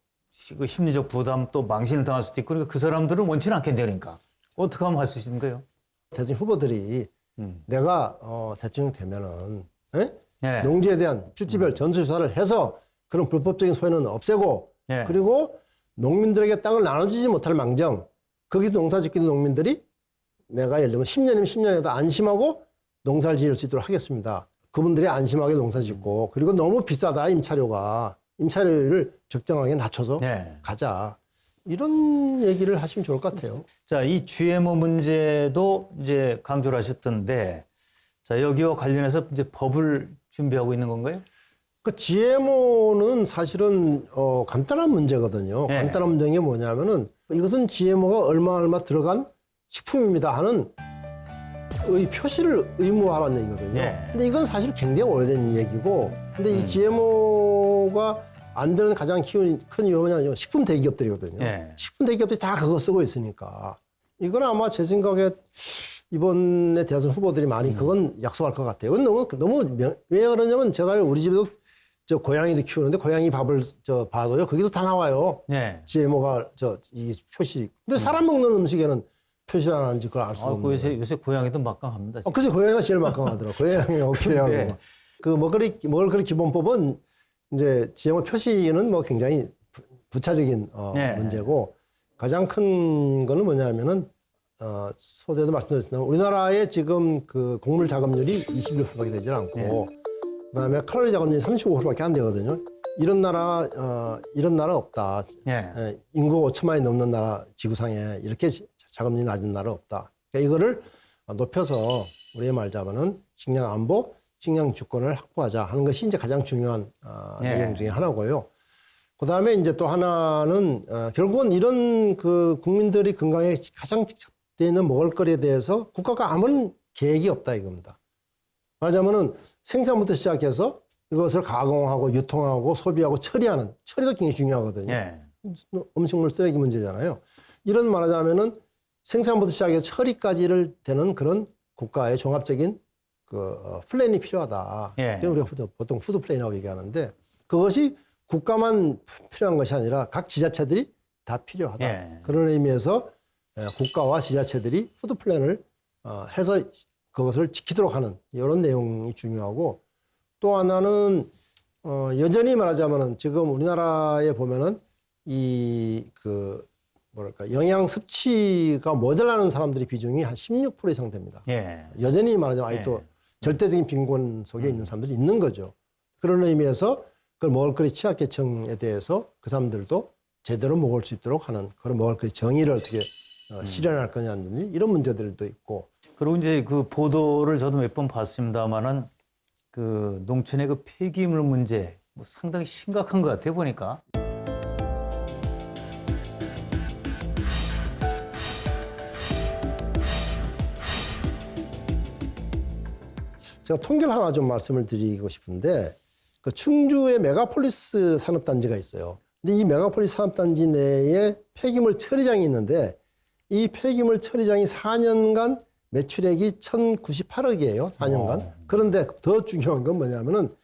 그 심리적 부담 또 망신을 당할 수도 있고 그러니까 그 사람들은 원치는 않겠네 그러니까. 어떻게 하면 할 수 있는가요? 대통령 후보들이 내가 대통령 되면은 농지에 대한 필지별 전수조사를 해서 그런 불법적인 소유는 없애고 그리고 농민들에게 땅을 나눠주지 못할 망정 거기서 농사 짓는 농민들이 내가 예를 들면 10년이면 10년에도 안심하고 농사를 지을 수 있도록 하겠습니다. 그분들이 안심하게 농사 짓고 그리고 너무 비싸다 임차료를 적정하게 낮춰서 가자. 이런 얘기를 하시면 좋을 것 같아요. 자, 이 GMO 문제도 이제 강조를 하셨던데 자, 여기와 관련해서 이제 법을 준비하고 있는 건가요? 그 GMO는 사실은 간단한 문제거든요. 간단한 문제가 뭐냐면은 이것은 GMO가 얼마 들어간 식품입니다 하는 표시를 의무화하는 얘기거든요. 근데 이건 사실 굉장히 오래된 얘기고, 근데 이 GMO가 안 되는 가장 큰 이유는 뭐냐면 식품 대기업들이거든요. 식품 대기업들이 다 그거 쓰고 있으니까 이건 아마 제 생각에 이번에 대선 후보들이 많이 그건 약속할 것 같아요. 이건 너무 왜 그러냐면 제가 우리 집에도 고양이도 키우는데 고양이 밥을 봐도요 거기도 다 나와요. GMO가 이 표시. 근데 사람 먹는 음식에는 표시를 안 하는지 그걸 알 수가 없는. 요새 고양이도 막강합니다. 그래서 고양이가 제일 막강하더라고요. 고양이 어깨하고. 그 먹거리 기본법은 이제 GMO 표시는 뭐 굉장히 부차적인 문제고 그가장 큰 거는 뭐냐면은 소대도 말씀드렸습니다. 우리나라의 지금 그 곡물 자급률이 21%밖에 되지 않고 그다음에 칼로리 자급률이 35%밖에 안 되거든요. 이런 나라 없다. 인구 5천만이 넘는 나라 지구상에 이렇게 자급률이 낮은 나라 없다. 그러니까 이거를 높여서 우리의 말자면은 식량 안보, 식량 주권을 확보하자 하는 것이 이제 가장 중요한 내용 중에 하나고요. 그다음에 이제 또 하나는 결국은 이런 그 국민들이 건강에 가장 직접되어 있는 먹을거리에 대해서 국가가 아무런 계획이 없다 이겁니다. 말하자면은 생산부터 시작해서 이것을 가공하고 유통하고 소비하고 처리도 굉장히 중요하거든요. 음식물 쓰레기 문제잖아요. 이런 말하자면은 생산부터 시작해서 처리까지를 되는 그런 국가의 종합적인 플랜이 필요하다. 우리가 보통 푸드 플랜이라고 얘기하는데 그것이 국가만 필요한 것이 아니라 각 지자체들이 다 필요하다. 그런 의미에서 국가와 지자체들이 푸드 플랜을 해서 그것을 지키도록 하는 이런 내용이 중요하고 또 하나는 여전히 말하자면은 지금 우리나라에 보면은 영양 섭취가 모자라는 사람들이 비중이 한 16% 이상 됩니다. 여전히 말하자면 아직도 절대적인 빈곤 속에 있는 사람들이 있는 거죠. 그런 의미에서 그 먹을거리 취약계층에 대해서 그 사람들도 제대로 먹을 수 있도록 하는 그런 먹을거리 정의를 어떻게 실현할 거냐든지 이런 문제들도 있고. 그리고 이제 그 보도를 저도 몇 번 봤습니다만은 그 농촌의 그 폐기물 문제 뭐 상당히 심각한 것 같아요 보니까. 제가 통계를 하나 좀 말씀을 드리고 싶은데 그 충주에 메가폴리스 산업단지가 있어요. 근데 이 메가폴리스 산업단지 내에 폐기물 처리장이 있는데 이 폐기물 처리장이 4년간 매출액이 1,098억이에요. 4년간. 그런데 더 중요한 건 뭐냐면은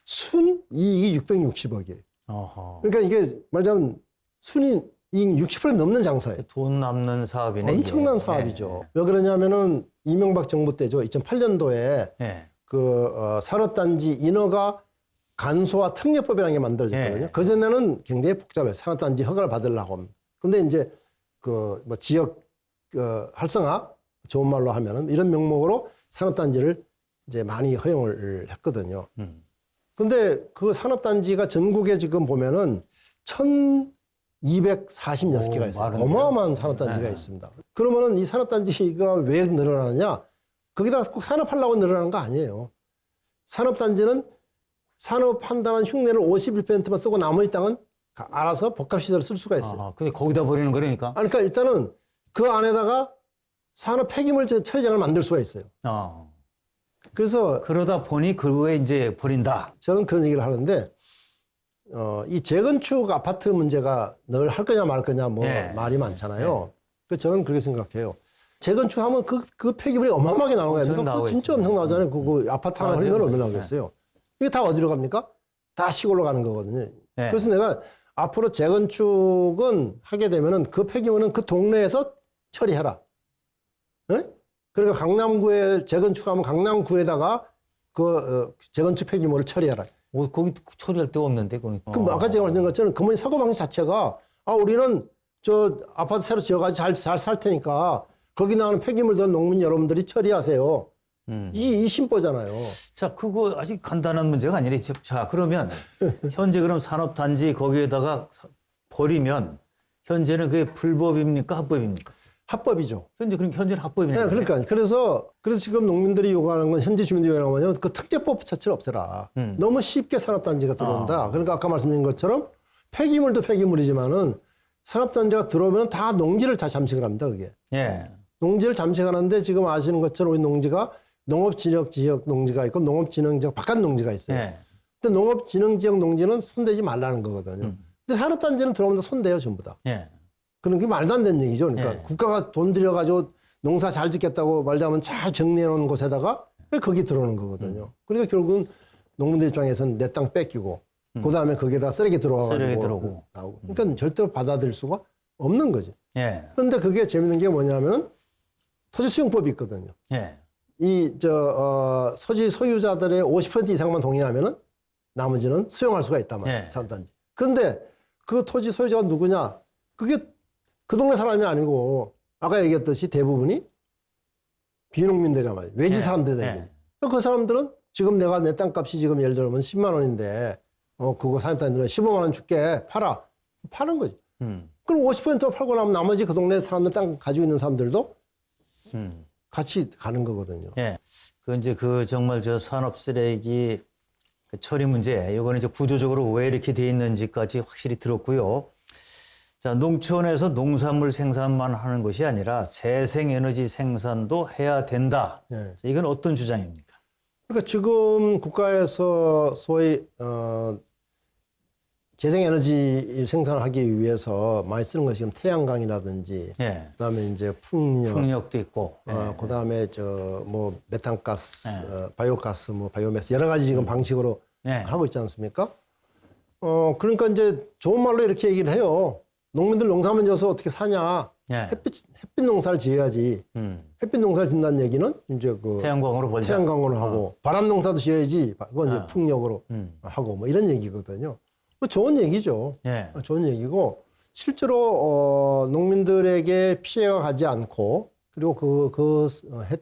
순이익이 660억이에요. 어허. 그러니까 이게 말하자면 순이익 60% 넘는 장사예요. 돈 남는 사업이네. 엄청난 이게. 사업이죠. 왜 그러냐면은 이명박 정부 때죠. 2008년도에 예. 산업단지 인허가 간소화 특례법이라는 게 만들어졌거든요. 예. 그전에는 굉장히 복잡해요. 산업단지 허가를 받으려고 하면. 근데 이제 뭐 지역 활성화, 좋은 말로 하면은 이런 명목으로 산업단지를 이제 많이 허용을 했거든요. 근데 그 산업단지가 전국에 지금 보면은 1,246개가 있어요. 많은데요? 어마어마한 산업단지가 네. 있습니다. 그러면은 이 산업단지가 왜 늘어나느냐? 거기다 꼭 산업하려고 늘어나는 거 아니에요. 산업단지는 산업한다는 흉내를 51%만 쓰고 나머지 땅은 알아서 복합시설을 쓸 수가 있어요. 아, 근데 거기다 버리는 거라니까. 아니, 그러니까 일단은 그 안에다가 산업 폐기물 처리장을 만들 수가 있어요. 그래서 그러다 보니 그거에 이제 버린다. 저는 그런 얘기를 하는데, 이 재건축 아파트 문제가 늘 할 거냐 말 거냐 뭐 예. 말이 많잖아요. 그래서 저는 그렇게 생각해요. 재건축하면 그 폐기물이 어마어마하게 나오는 거예요. 그거 나오겠죠. 진짜 엄청 나오잖아요. 그 아파트 하나 맞아요. 하면 얼마나 나오겠어요. 이게 다 어디로 갑니까? 다 시골로 가는 거거든요. 예. 그래서 내가 앞으로 재건축은 하게 되면은 그 폐기물은 그 동네에서 처리해라. 예? 그러니까 강남구에 재건축하면 강남구에다가 재건축 폐기물을 처리해라. 거기 처리할 데가 없는데 거기. 그럼 아까 제가 말씀드린 것처럼 그러면 사고방식 자체가 우리는 저 아파트 새로 지어가지고 잘 살 테니까 거기 나오는 폐기물들은 농민 여러분들이 처리하세요. 이 심보잖아요. 자, 그거 아직 간단한 문제가 아니래. 자, 그러면 현재 그럼 산업단지 거기에다가 버리면 현재는 그게 불법입니까? 합법입니까? 합법이죠. 현재는 합법이네. 네, 그러니까 그래서 지금 농민들이 요구하는 건 현재 주민들이 요구하는 건 뭐냐면 그 특례법 자체를 없애라. 너무 쉽게 산업단지가 들어온다. 그러니까 아까 말씀드린 것처럼 폐기물도 폐기물이지만은 산업단지가 들어오면 다 농지를 다 잠식을 합니다. 그게. 예. 농지를 잠식하는데 지금 아시는 것처럼 우리 농지가 농업진흥지역 농지가 있고 농업진흥지역 바깥 농지가 있어요. 예. 근데 농업진흥지역 농지는 손대지 말라는 거거든요. 근데 산업단지는 들어오면 손대요, 전부 다. 예. 그런 게 말도 안 되는 얘기죠. 그러니까 예. 국가가 돈 들여가지고 농사 잘 짓겠다고 말하자면 잘 정리해 놓은 곳에다가 거기 들어오는 거거든요. 그러니까 결국은 농민들 입장에서는 내 땅 뺏기고 그 다음에 거기에다 쓰레기 쓰레기 들어가고 들어오고. 나오고. 그러니까 절대로 받아들일 수가 없는 거죠. 예. 그런데 그게 재밌는 게 뭐냐면은 토지 수용법이 있거든요. 예. 서지 소유자들의 50% 이상만 동의하면은 나머지는 수용할 수가 있단 말이에요. 예. 산업단지. 그런데 그 토지 소유자가 누구냐? 그게 그 동네 사람이 아니고 아까 얘기했듯이 대부분이 비농민들이란 말이에요. 외지 예. 사람들이다. 예. 그 사람들은 지금 내가 내 땅값이 지금 예를 들면 10만 원인데 그거 산업단지는 15만 원 줄게 팔아. 파는 거지. 그럼 50% 팔고 나면 나머지 그 동네 사람들 땅 가지고 있는 사람들도 같이 가는 거거든요. 예. 이제 정말 산업 쓰레기 처리 문제, 이거는 이제 구조적으로 왜 이렇게 돼 있는지까지 확실히 들었고요. 자, 농촌에서 농산물 생산만 하는 것이 아니라 재생에너지 생산도 해야 된다. 예. 자, 이건 어떤 주장입니까? 그러니까 지금 국가에서 소위 재생에너지를 생산하기 위해서 많이 쓰는 것이 지금 태양광이라든지, 예. 그다음에 이제 풍력, 풍력도 있고. 예. 그다음에 메탄가스, 바이오가스, 바이오매스 여러 가지 지금 방식으로 예. 하고 있지 않습니까? 그러니까 이제 좋은 말로 이렇게 얘기를 해요. 농민들 농사만 지어서 어떻게 사냐? 예. 햇빛 농사를 지어야지. 햇빛 농사를 짓는다는 얘기는 이제 태양광으로 벌자. 태양광으로 하고 바람 농사도 지어야지. 그건 이제 풍력으로 하고 이런 얘기거든요. 좋은 얘기죠. 예. 좋은 얘기고 실제로 농민들에게 피해가 가지 않고 그리고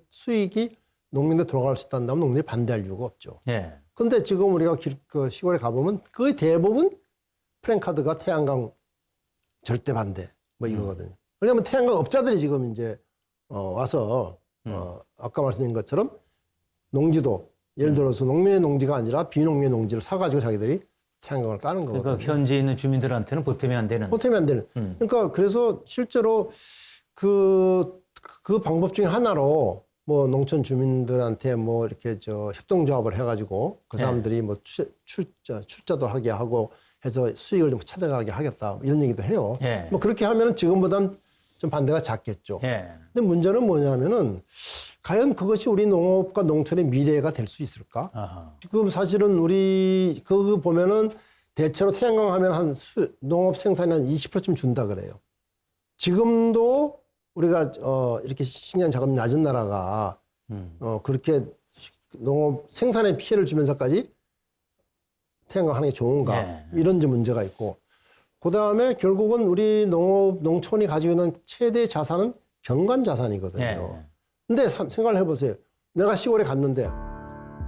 수익이 농민들 들어갈 수 있다면 농민들이 반대할 이유가 없죠. 예. 근데 지금 우리가 그 시골에 가보면 거의 대부분 프랜카드가 태양광 절대 반대 뭐 이거거든요. 왜냐하면 태양광 업자들이 지금 이제 와서 아까 말씀드린 것처럼 농지도 예를 들어서 농민의 농지가 아니라 비농민의 농지를 사가지고 자기들이 태양광을 까는 거거든요. 그러니까 현재 있는 주민들한테는 보탬이 안 되는. 보탬이 안 되는. 그러니까 그래서 실제로 그 방법 중에 하나로 뭐 농촌 주민들한테 뭐 이렇게 협동조합을 해가지고 그 사람들이 뭐 출자도 하게 하고 해서 수익을 좀 찾아가게 하겠다 이런 얘기도 해요. 예. 뭐 그렇게 하면은 지금보단 좀 반대가 작겠죠. 예. 근데 문제는 뭐냐면은 과연 그것이 우리 농업과 농촌의 미래가 될 수 있을까? 아하. 지금 사실은 우리 그거 보면은 대체로 태양광 하면 한 농업 생산이 한 20%쯤 준다 그래요. 지금도 우리가 이렇게 식량 자금이 낮은 나라가 그렇게 농업 생산에 피해를 주면서까지 태양광 하는 게 좋은가? 예. 이런 좀 문제가 있고. 그다음에 결국은 우리 농촌이 가지고 있는 최대 자산은 경관 자산이거든요. 예. 근데 생각을 해보세요. 내가 시골에 갔는데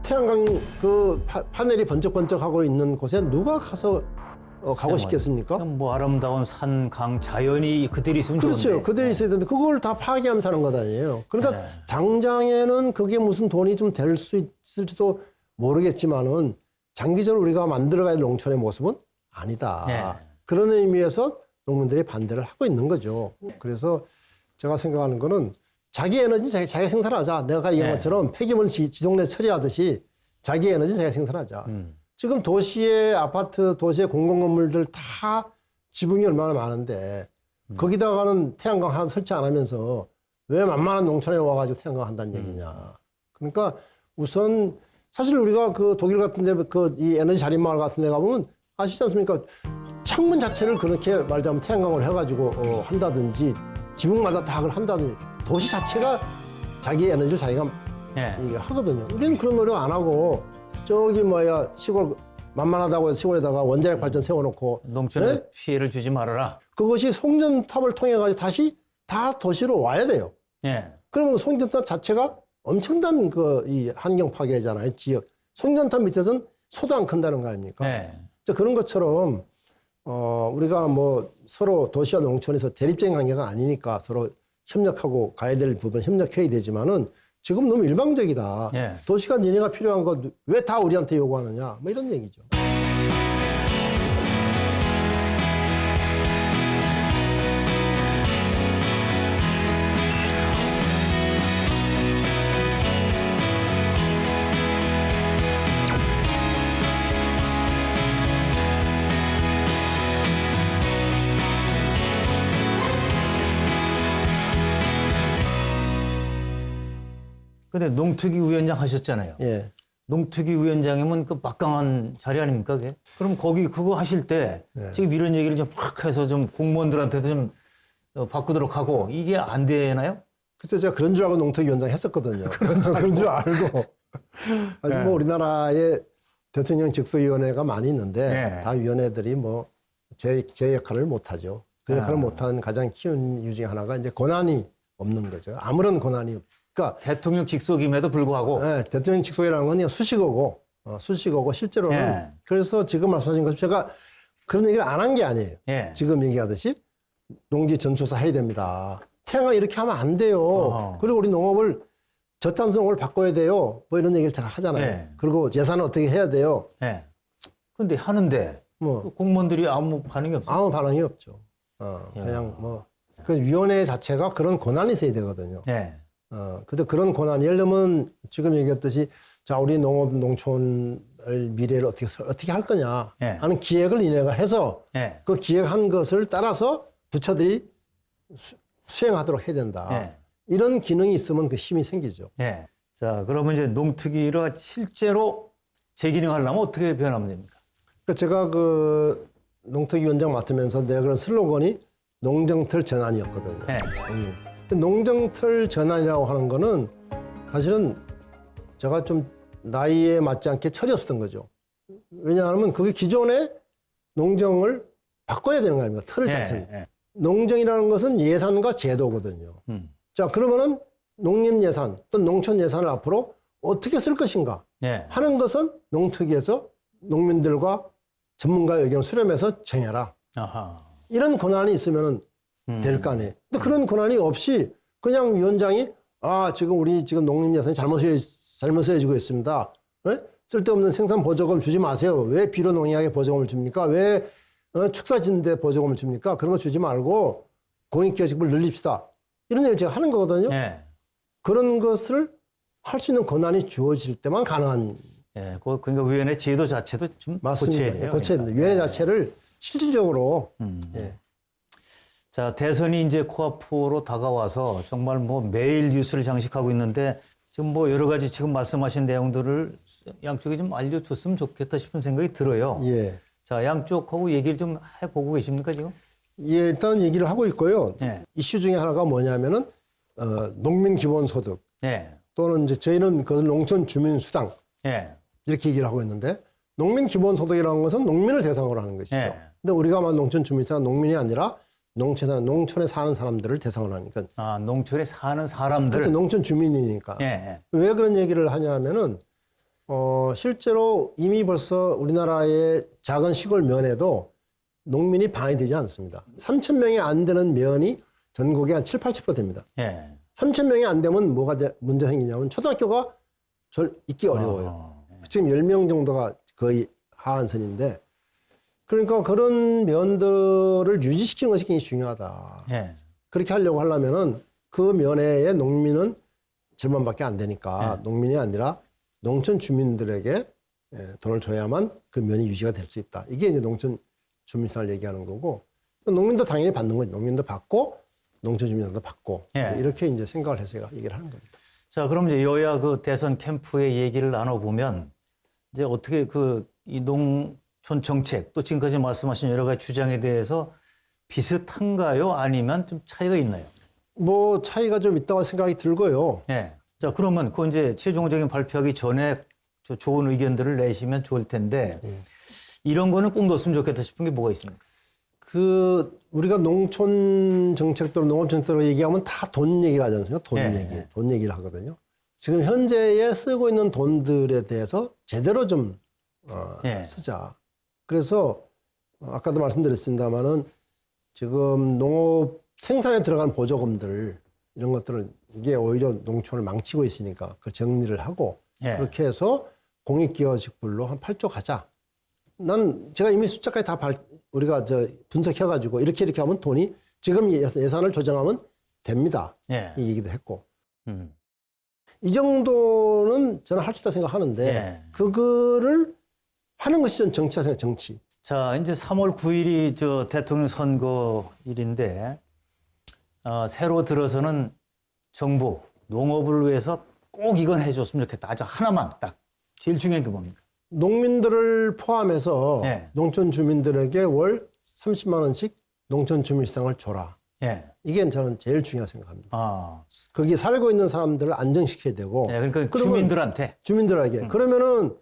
태양광 그 파넬이 번쩍번쩍 하고 있는 곳에 누가 가서 가고 싶겠습니까? 뭐 아름다운 산, 강, 자연이 그대로 있으면 그렇죠. 좋은데. 그대로 있어야 되는데 그걸 다 파괴하면서 사는 것 아니에요. 그러니까 네. 당장에는 그게 무슨 돈이 좀 될 수 있을지도 모르겠지만은 장기적으로 우리가 만들어가야 할 농촌의 모습은 아니다. 네. 그런 의미에서 농민들이 반대를 하고 있는 거죠. 그래서 제가 생각하는 거는 자기 에너지 자기가 생산하자. 내가 얘기한 것처럼 폐기물 지동내 처리하듯이 자기 에너지 자기가 생산하자. 지금 도시의 아파트, 도시의 공공건물들 다 지붕이 얼마나 많은데 거기다가는 태양광 하나 설치 안 하면서 왜 만만한 농촌에 와가지고 태양광 한다는 얘기냐. 그러니까 우선 사실 우리가 그 독일 같은 데 이 에너지 자립마을 같은 데 가보면 아시지 않습니까? 창문 자체를 그렇게 말하자면 태양광을 해가지고 한다든지 지붕마다 다 그걸 한다든지 도시 자체가 자기 에너지를 자기가 이게 하거든요. 우리는 그런 노력 안 하고 저기 시골 만만하다고 해서 시골에다가 원자력 발전 세워놓고 농촌에 피해를 주지 말아라. 그것이 송전탑을 통해 가지고 다시 다 도시로 와야 돼요. 예. 그러면 송전탑 자체가 엄청난 이 환경 파괴잖아요. 지역 송전탑 밑에서는 소도 안 큰다는 거 아닙니까? 예. 그런 것처럼 우리가 뭐 서로 도시와 농촌에서 대립적인 관계가 아니니까 서로 협력하고 가야 될 부분 협력해야 되지만은 지금 너무 일방적이다. 예. 도시가 니네가 필요한 거 왜 다 우리한테 요구하느냐. 뭐 이런 얘기죠. 근데 농특위 위원장 하셨잖아요. 예. 농특위 위원장이면 그 막강한 자리 아닙니까? 그게? 그럼 거기 그거 하실 때 지금 이런 얘기를 좀 확 해서 좀 공무원들한테도 좀 바꾸도록 하고 이게 안 되나요? 글쎄 제가 그런 줄 알고 농특위원장 했었거든요. 그런 줄 알고. 아직 뭐 우리나라에 대통령 직속위원회가 많이 있는데 다 위원회들이 뭐 제 역할을 못하죠. 그 역할을 못하는 가장 키운 이유 중에 하나가 이제 권한이 없는 거죠. 아무런 권한이 그러니까 대통령 직속임에도 불구하고 대통령 직속이라는 건 그냥 수식어고 실제로는 그래서 지금 말씀하신 것처럼 제가 그런 얘기를 안 한 게 아니에요. 지금 얘기하듯이 농지 전초사 해야 됩니다. 태양광 이렇게 하면 안 돼요. 그리고 우리 농업을 저탄소농업을 바꿔야 돼요. 뭐 이런 얘기를 제가 하잖아요. 그리고 예산은 어떻게 해야 돼요. 근데 하는데 공무원들이 아무 반응이 없어요. 아무 반응이 없죠. 그냥 그 위원회 자체가 그런 권한이 있어야 되거든요. 근데 그런 권한이 예를 들면 지금 얘기했듯이 자 우리 농업 농촌을 미래를 어떻게 할 거냐 하는 기획을 니네가 해서 그 기획한 것을 따라서 부처들이 수행하도록 해야 된다. 이런 기능이 있으면 그 힘이 생기죠. 자 그러면 이제 농특위가 실제로 재기능하려면 어떻게 변하면 됩니까? 그러니까 제가 그 농특위원장 맡으면서 내가 그런 슬로건이 농정틀 전환이었거든요. 농정틀 전환이라고 하는 거는 사실은 제가 좀 나이에 맞지 않게 철이 없었던 거죠. 왜냐하면 그게 기존의 농정을 바꿔야 되는 거 아닙니까? 틀을 자체는. 농정이라는 것은 예산과 제도거든요. 자, 그러면은 농림 예산 또는 농촌 예산을 앞으로 어떻게 쓸 것인가 예. 하는 것은 농특위에서 농민들과 전문가의 의견을 수렴해서 정해라. 아하. 이런 권한이 있으면 될 거 아니에요. 근데 그런 권한이 없이 그냥 위원장이 지금 우리 지금 농림 예산이 잘못 쓰여지고 있습니다. 네? 쓸데없는 생산 보조금 주지 마세요. 왜 비료농약에 보조금을 줍니까? 왜 축사진대 보조금을 줍니까? 그런 거 주지 말고 공익기여직을 늘립시다. 이런 얘기를 제가 하는 거거든요. 예. 그런 것을 할 수 있는 권한이 주어질 때만 가능한. 예. 그러니까 위원회 제도 자체도 좀 맞습니다. 고쳐야 돼요. 고쳐야 그러니까. 돼요. 위원회 자체를 실질적으로. 예. 자, 대선이 이제 코앞으로 다가와서 정말 뭐 매일 뉴스를 장식하고 있는데 지금 뭐 여러 가지 지금 말씀하신 내용들을 양쪽에 좀 알려줬으면 좋겠다 싶은 생각이 들어요. 예. 자, 양쪽하고 얘기를 좀 해보고 계십니까, 지금? 예, 일단 얘기를 하고 있고요. 예. 이슈 중에 하나가 뭐냐면은, 농민 기본소득 예. 또는 이제 저희는 그것을 농촌 주민수당 예. 이렇게 얘기를 하고 있는데, 농민 기본소득이라는 것은 농민을 대상으로 하는 것이죠. 예. 근데 우리가 말하는 농촌 주민수당은 농민이 아니라 농촌에 사는 사람들을 대상으로 하니까. 아, 농촌에 사는 사람들. 그렇죠. 농촌 주민이니까. 예. 예. 왜 그런 얘기를 하냐면은, 실제로 이미 벌써 우리나라의 작은 시골 면에도 농민이 반이 되지 않습니다. 3,000명이 안 되는 면이 전국에 한 7, 80% 됩니다. 예. 3,000명이 안 되면 뭐가 문제 생기냐면 초등학교가 있기 어려워요. 지금 10명 정도가 거의 하한선인데, 그러니까 그런 면들을 유지시키는 것이 굉장히 중요하다. 예. 그렇게 하려고 하려면은 그 면회의 농민은 절반밖에 안 되니까 농민이 아니라 농촌 주민들에게 돈을 줘야만 그 면이 유지가 될 수 있다. 이게 이제 농촌 주민상을 얘기하는 거고, 농민도 당연히 받는 거죠. 농민도 받고 농촌 주민들도 받고 이렇게 이제 생각을 해서 제가 얘기를 하는 겁니다. 자, 그럼 이제 여야 그 대선 캠프의 얘기를 나눠보면 이제 어떻게 이 농촌 정책 또 지금까지 말씀하신 여러 가지 주장에 대해서 비슷한가요? 아니면 좀 차이가 있나요? 뭐 차이가 좀 있다고 생각이 들고요. 예. 자, 그러면 그 이제 최종적인 발표하기 전에 좋은 의견들을 내시면 좋을 텐데 이런 거는 꼭 넣었으면 좋겠다 싶은 게 뭐가 있습니까? 우리가 농촌 정책도로 농업 정책도로 얘기하면 다 돈 얘기를 하지 않습니까? 돈 얘기를 하거든요. 지금 현재에 쓰고 있는 돈들에 대해서 제대로 좀 쓰자. 그래서 아까도 말씀드렸습니다만은 지금 농업 생산에 들어간 보조금들 이런 것들을 이게 오히려 농촌을 망치고 있으니까 그걸 정리를 하고 그렇게 해서 공익기여직불로 한 8조 가자. 제가 이미 숫자까지 다 우리가 분석해가지고 이렇게 하면 돈이 지금 예산을 조정하면 됩니다. 이 얘기도 했고. 이 정도는 저는 할 수 있다 생각하는데 그거를 하는 것이 전 정치라 생각, 정치. 자, 이제 3월 9일이 저 대통령 선거일인데 새로 들어서는 정부, 농업을 위해서 꼭 이건 해줬으면 좋겠다. 아주 하나만 딱. 제일 중요한 게 뭡니까? 농민들을 포함해서 농촌 주민들에게 월 30만 원씩 농촌 주민수당을 줘라. 이게 저는 제일 중요하다고 생각합니다. 거기 살고 있는 사람들을 안정시켜야 되고. 그러니까 주민들에게. 그러면은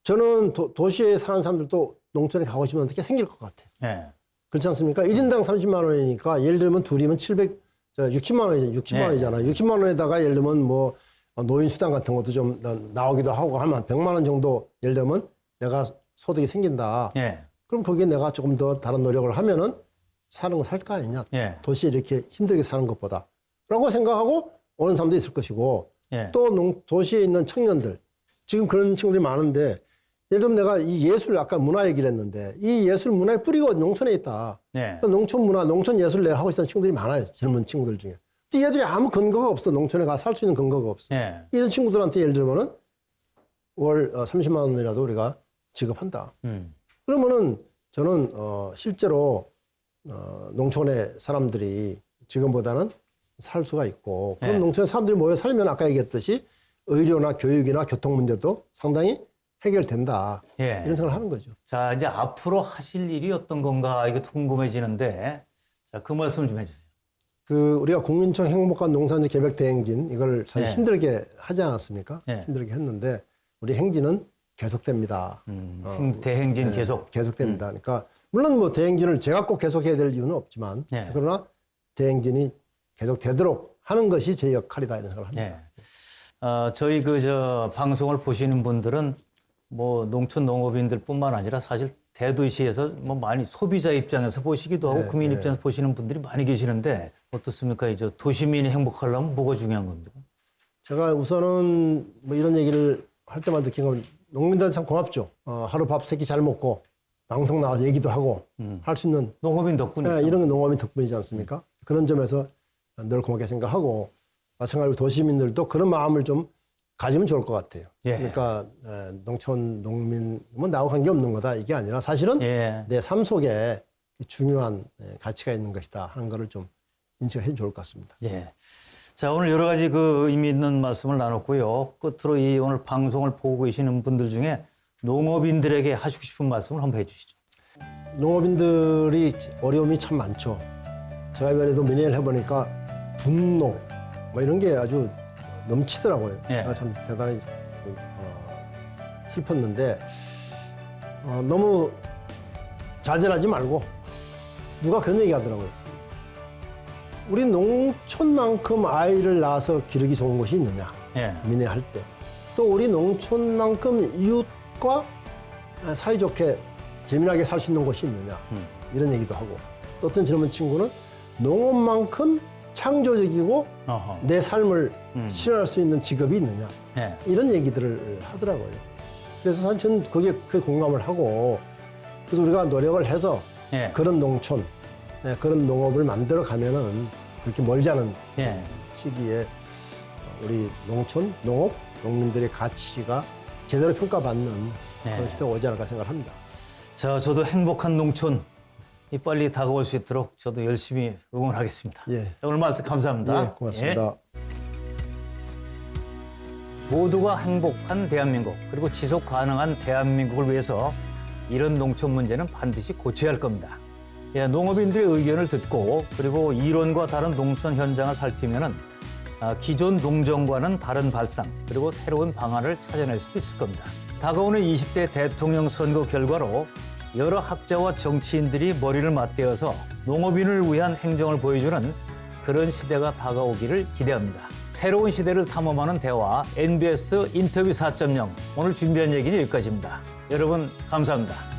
저는 도시에 사는 사람들도 농촌에 가고 싶으면 어떻게 생길 것 같아요. 그렇지 않습니까? 1인당 30만 원이니까 예를 들면 둘이면 60만 원이잖아요. 60만 원에다가 예를 들면 뭐 노인 수당 같은 것도 좀 나오기도 하고 하면 100만 원 정도 예를 들면 내가 소득이 생긴다. 그럼 거기에 내가 조금 더 다른 노력을 하면은 사는 거 살 거 아니냐. 도시에 이렇게 힘들게 사는 것보다. 라고 생각하고 오는 사람도 있을 것이고 또 도시에 있는 청년들 지금 그런 친구들이 많은데 예를 들면 내가 이 예술 아까 문화 얘기를 했는데 이 예술 문화의 뿌리가 농촌에 있다. 농촌 문화, 농촌 예술 내가 하고 있다는 친구들이 많아요. 젊은 친구들 중에. 근데 얘들이 아무 근거가 없어. 농촌에 가서 살 수 있는 근거가 없어. 이런 친구들한테 예를 들면은 월 30만 원이라도 우리가 지급한다. 그러면은 저는 실제로 농촌의 사람들이 지금보다는 살 수가 있고 그럼 농촌에 사람들이 모여 살면 아까 얘기했듯이 의료나 교육이나 교통 문제도 상당히 해결된다. 이런 생각을 하는 거죠. 자, 이제 앞으로 하실 일이 어떤 건가 이것도 궁금해지는데 자, 그 말씀 좀 해주세요. 우리가 국민청 행복한 농산지 계획 대행진 이걸 참 힘들게 하지 않았습니까? 힘들게 했는데 우리 행진은 계속됩니다. 대행진 계속됩니다. 그러니까 물론 뭐 대행진을 제가 꼭 계속해야 될 이유는 없지만 그러나 대행진이 계속되도록 하는 것이 제 역할이다 이런 생각을 합니다. 저희 방송을 보시는 분들은 뭐 농촌 농업인들뿐만 아니라 사실 대도시에서 뭐 많이 소비자 입장에서 보시기도 하고 네, 국민 네. 입장에서 보시는 분들이 많이 계시는데 어떻습니까? 이제 도시민이 행복하려면 뭐가 중요한 겁니까? 제가 우선은 뭐 이런 얘기를 할 때마다 느낀 건 농민들은 참 고맙죠. 하루 밥 3끼 잘 먹고 방송 나와서 얘기도 하고 할 수 있는 농업인 덕분이죠. 이런 건 농업인 덕분이지 않습니까? 그런 점에서 늘 고맙게 생각하고 마찬가지로 도시민들도 그런 마음을 좀 가지면 좋을 것 같아요. 예. 그러니까 농촌 농민 뭐 나하고 관계없는 거다 이게 아니라 사실은 예. 내 삶 속에 중요한 가치가 있는 것이다 하는 거를 좀 인식을 해주면 좋을 것 같습니다. 예. 자, 오늘 여러 가지 의미 있는 말씀을 나눴고요. 끝으로 이 오늘 방송을 보고 계시는 분들 중에 농업인들에게 하시고 싶은 말씀을 한번 해주시죠. 농업인들이 어려움이 참 많죠. 제가 이번에도 민의를 해보니까 분노 뭐 이런 게 아주 넘치더라고요. 예. 제가 참 대단히 슬펐는데 너무 좌절하지 말고 누가 그런 얘기 하더라고요. 우리 농촌만큼 아이를 낳아서 기르기 좋은 곳이 있느냐. 예. 민회할 때. 또 우리 농촌만큼 이웃과 사이좋게 재미나게 살 수 있는 곳이 있느냐. 이런 얘기도 하고. 또 어떤 젊은 친구는 농업만큼 창조적이고 어허. 내 삶을 실현할 수 있는 직업이 있느냐. 예. 이런 얘기들을 하더라고요. 그래서 사실 저는 거기에 공감을 하고 그래서 우리가 노력을 해서 예. 그런 농촌, 그런 농업을 만들어 가면은 그렇게 멀지 않은 예. 시기에 우리 농촌, 농업, 농민들의 가치가 제대로 평가받는 그런 시대가 오지 않을까 생각합니다. 자, 저도 행복한 농촌 이 빨리 다가올 수 있도록 저도 열심히 응원하겠습니다. 예. 자, 오늘 말씀 감사합니다. 예, 고맙습니다. 모두가 행복한 대한민국 그리고 지속 가능한 대한민국을 위해서 이런 농촌 문제는 반드시 고쳐야 할 겁니다. 예, 농업인들의 의견을 듣고 그리고 이론과 다른 농촌 현장을 살피면은 기존 농정과는 다른 발상 그리고 새로운 방안을 찾아낼 수도 있을 겁니다. 다가오는 20대 대통령 선거 결과로 여러 학자와 정치인들이 머리를 맞대어서 농업인을 위한 행정을 보여주는 그런 시대가 다가오기를 기대합니다. 새로운 시대를 탐험하는 대화 NBS 인터뷰 4.0 오늘 준비한 얘기는 여기까지입니다. 여러분 감사합니다.